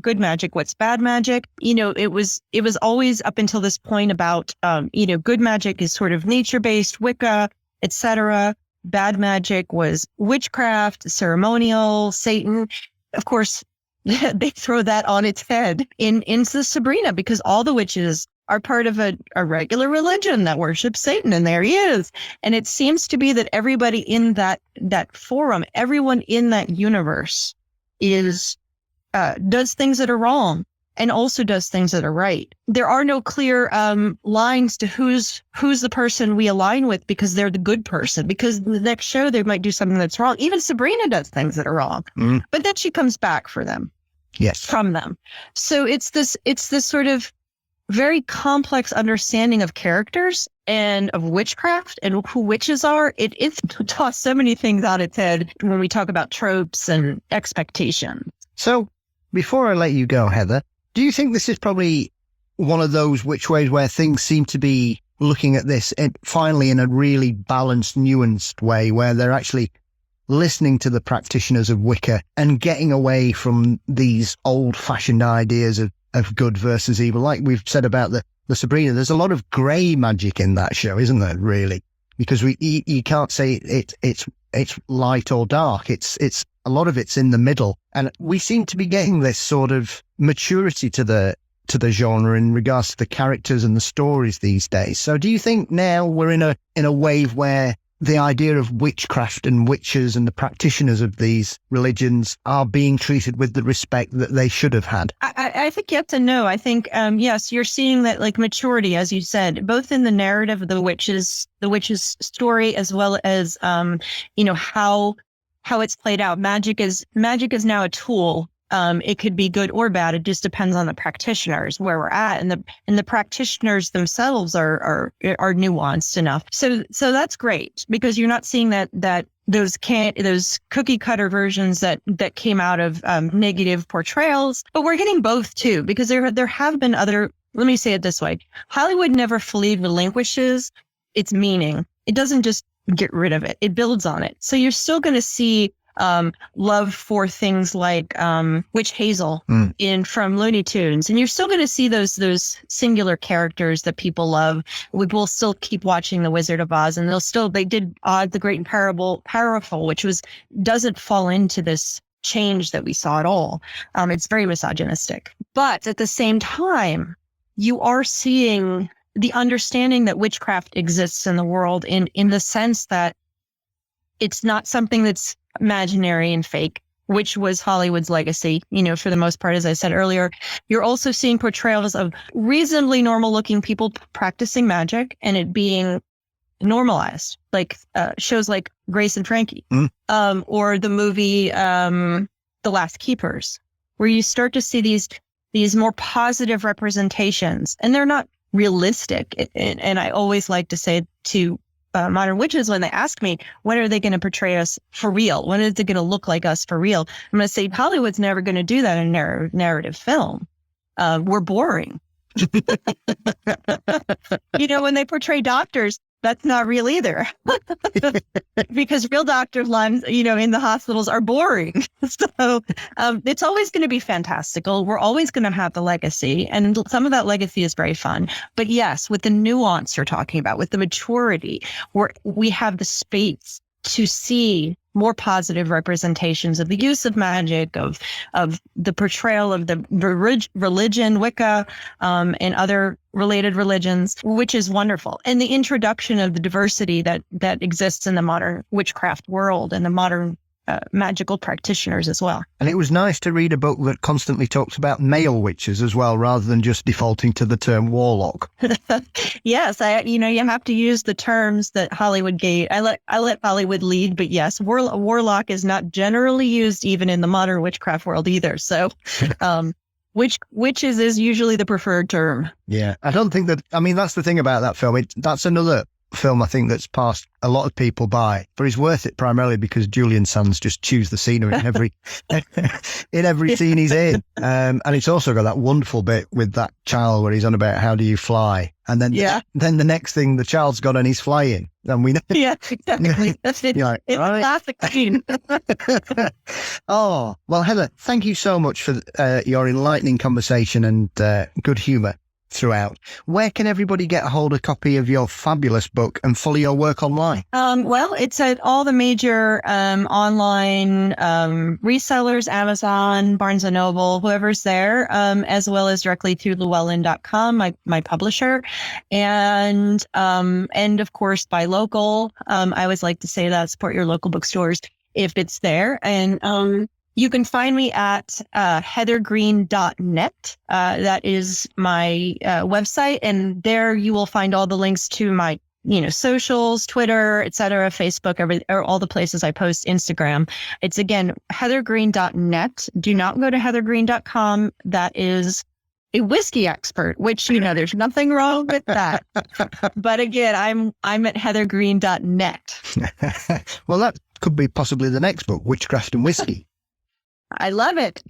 good magic? What's bad magic? You know, it was always up until this point about, good magic is sort of nature-based, Wicca, etc. Bad magic was witchcraft, ceremonial, Satan. Of course, they throw that on its head into Sabrina, because all the witches are part of a regular religion that worships Satan, and there he is. And it seems to be that everybody in that forum, everyone in that universe does things that are wrong and also does things that are right. There are no clear lines to who's the person we align with because they're the good person, because the next show they might do something that's wrong. Even Sabrina does things that are wrong, but then she comes back for them. Yes. From them. So it's this sort of very complex understanding of characters and of witchcraft and who witches are. It's tossed so many things on its head when we talk about tropes and expectations. So before I let you go, Heather, do you think this is probably one of those witch ways where things seem to be looking at this finally in a really balanced, nuanced way, where they're actually listening to the practitioners of Wicca and getting away from these old-fashioned ideas of good versus evil? Like we've said about the Sabrina, there's a lot of grey magic in that show, isn't there, really? Because you can't say it's light or dark. It's a lot of it's in the middle, and we seem to be getting this sort of maturity to the genre in regards to the characters and the stories these days. So do you think now we're in a wave where the idea of witchcraft and witches and the practitioners of these religions are being treated with the respect that they should have had? I think yes and no. I think, yes, you're seeing that like maturity, as you said, both in the narrative of the witches story, as well as, how it's played out. Magic is now a tool. It could be good or bad. It just depends on the practitioners where we're at, and the practitioners themselves are nuanced enough. So that's great, because you're not seeing that those cookie cutter versions that came out of negative portrayals, but we're getting both too, because there have been other. Let me say it this way: Hollywood never fully relinquishes its meaning. It doesn't just get rid of it. It builds on it. So you're still going to see love for things like Witch Hazel from Looney Tunes, and you're still going to see those singular characters that people love. We will still keep watching The Wizard of Oz, and they did Oz the Great and Powerful, which doesn't fall into this change that we saw at all. It's very misogynistic, but at the same time, you are seeing the understanding that witchcraft exists in the world in the sense that it's not something that's imaginary and fake, which was Hollywood's legacy, for the most part, as I said earlier. You're also seeing portrayals of reasonably normal looking people practicing magic and it being normalized, like shows like Grace and Frankie, or the movie The Last Keepers, where you start to see these more positive representations, and they're not realistic. And I always like to say to modern witches, when they ask me, when are they going to portray us for real? When is it going to look like us for real? I'm going to say, Hollywood's never going to do that in narrative film. We're boring. When they portray doctors, that's not real either. Because real doctor lives, in the hospitals are boring. So it's always going to be fantastical. We're always going to have the legacy. And some of that legacy is very fun. But yes, with the nuance you're talking about, with the maturity, we have the space to see more positive representations of the use of magic, of the portrayal of the religion, Wicca, and other related religions, which is wonderful. And the introduction of the diversity that exists in the modern witchcraft world and the modern magical practitioners as well. And it was nice to read a book that constantly talks about male witches as well, rather than just defaulting to the term warlock. Yes, you have to use the terms that Hollywood gave. I let Hollywood lead, but yes, warlock is not generally used even in the modern witchcraft world either. So, witches is usually the preferred term. Yeah, I don't think that. I mean, that's the thing about that film. That's another film I think that's passed a lot of people by, but it's worth it primarily because Julian Sands just chews the scenery in every scene he's in, and it's also got that wonderful bit with that child where he's on about how do you fly, and then the next thing the child's got and he's flying, and we know. Yeah, exactly. That's it. Like, it's a classic scene. Oh well, Heather, thank you so much for your enlightening conversation and good humour throughout. Where can everybody get a hold of a copy of your fabulous book and follow your work online? Well, it's at all the major online resellers, Amazon, Barnes & Noble, whoever's there, as well as directly through llewellyn.com, my publisher. And of course, buy local. I always like to say that, support your local bookstores if it's there. And you can find me at heathergreene.net. That is my website. And there you will find all the links to my, socials, Twitter, etc., Facebook, or all the places I post, Instagram. It's again, heathergreene.net. Do not go to heathergreene.com. That is a whiskey expert, which, there's nothing wrong with that. But again, I'm at heathergreene.net. Well, that could be possibly the next book, Witchcraft and Whiskey. I love it.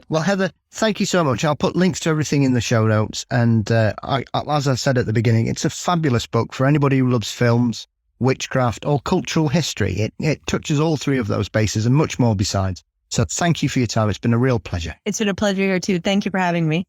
Well, Heather, thank you so much. I'll put links to everything in the show notes. And as I said at the beginning, it's a fabulous book for anybody who loves films, witchcraft, or cultural history. It touches all three of those bases and much more besides. So thank you for your time. It's been a real pleasure. It's been a pleasure here too. Thank you for having me.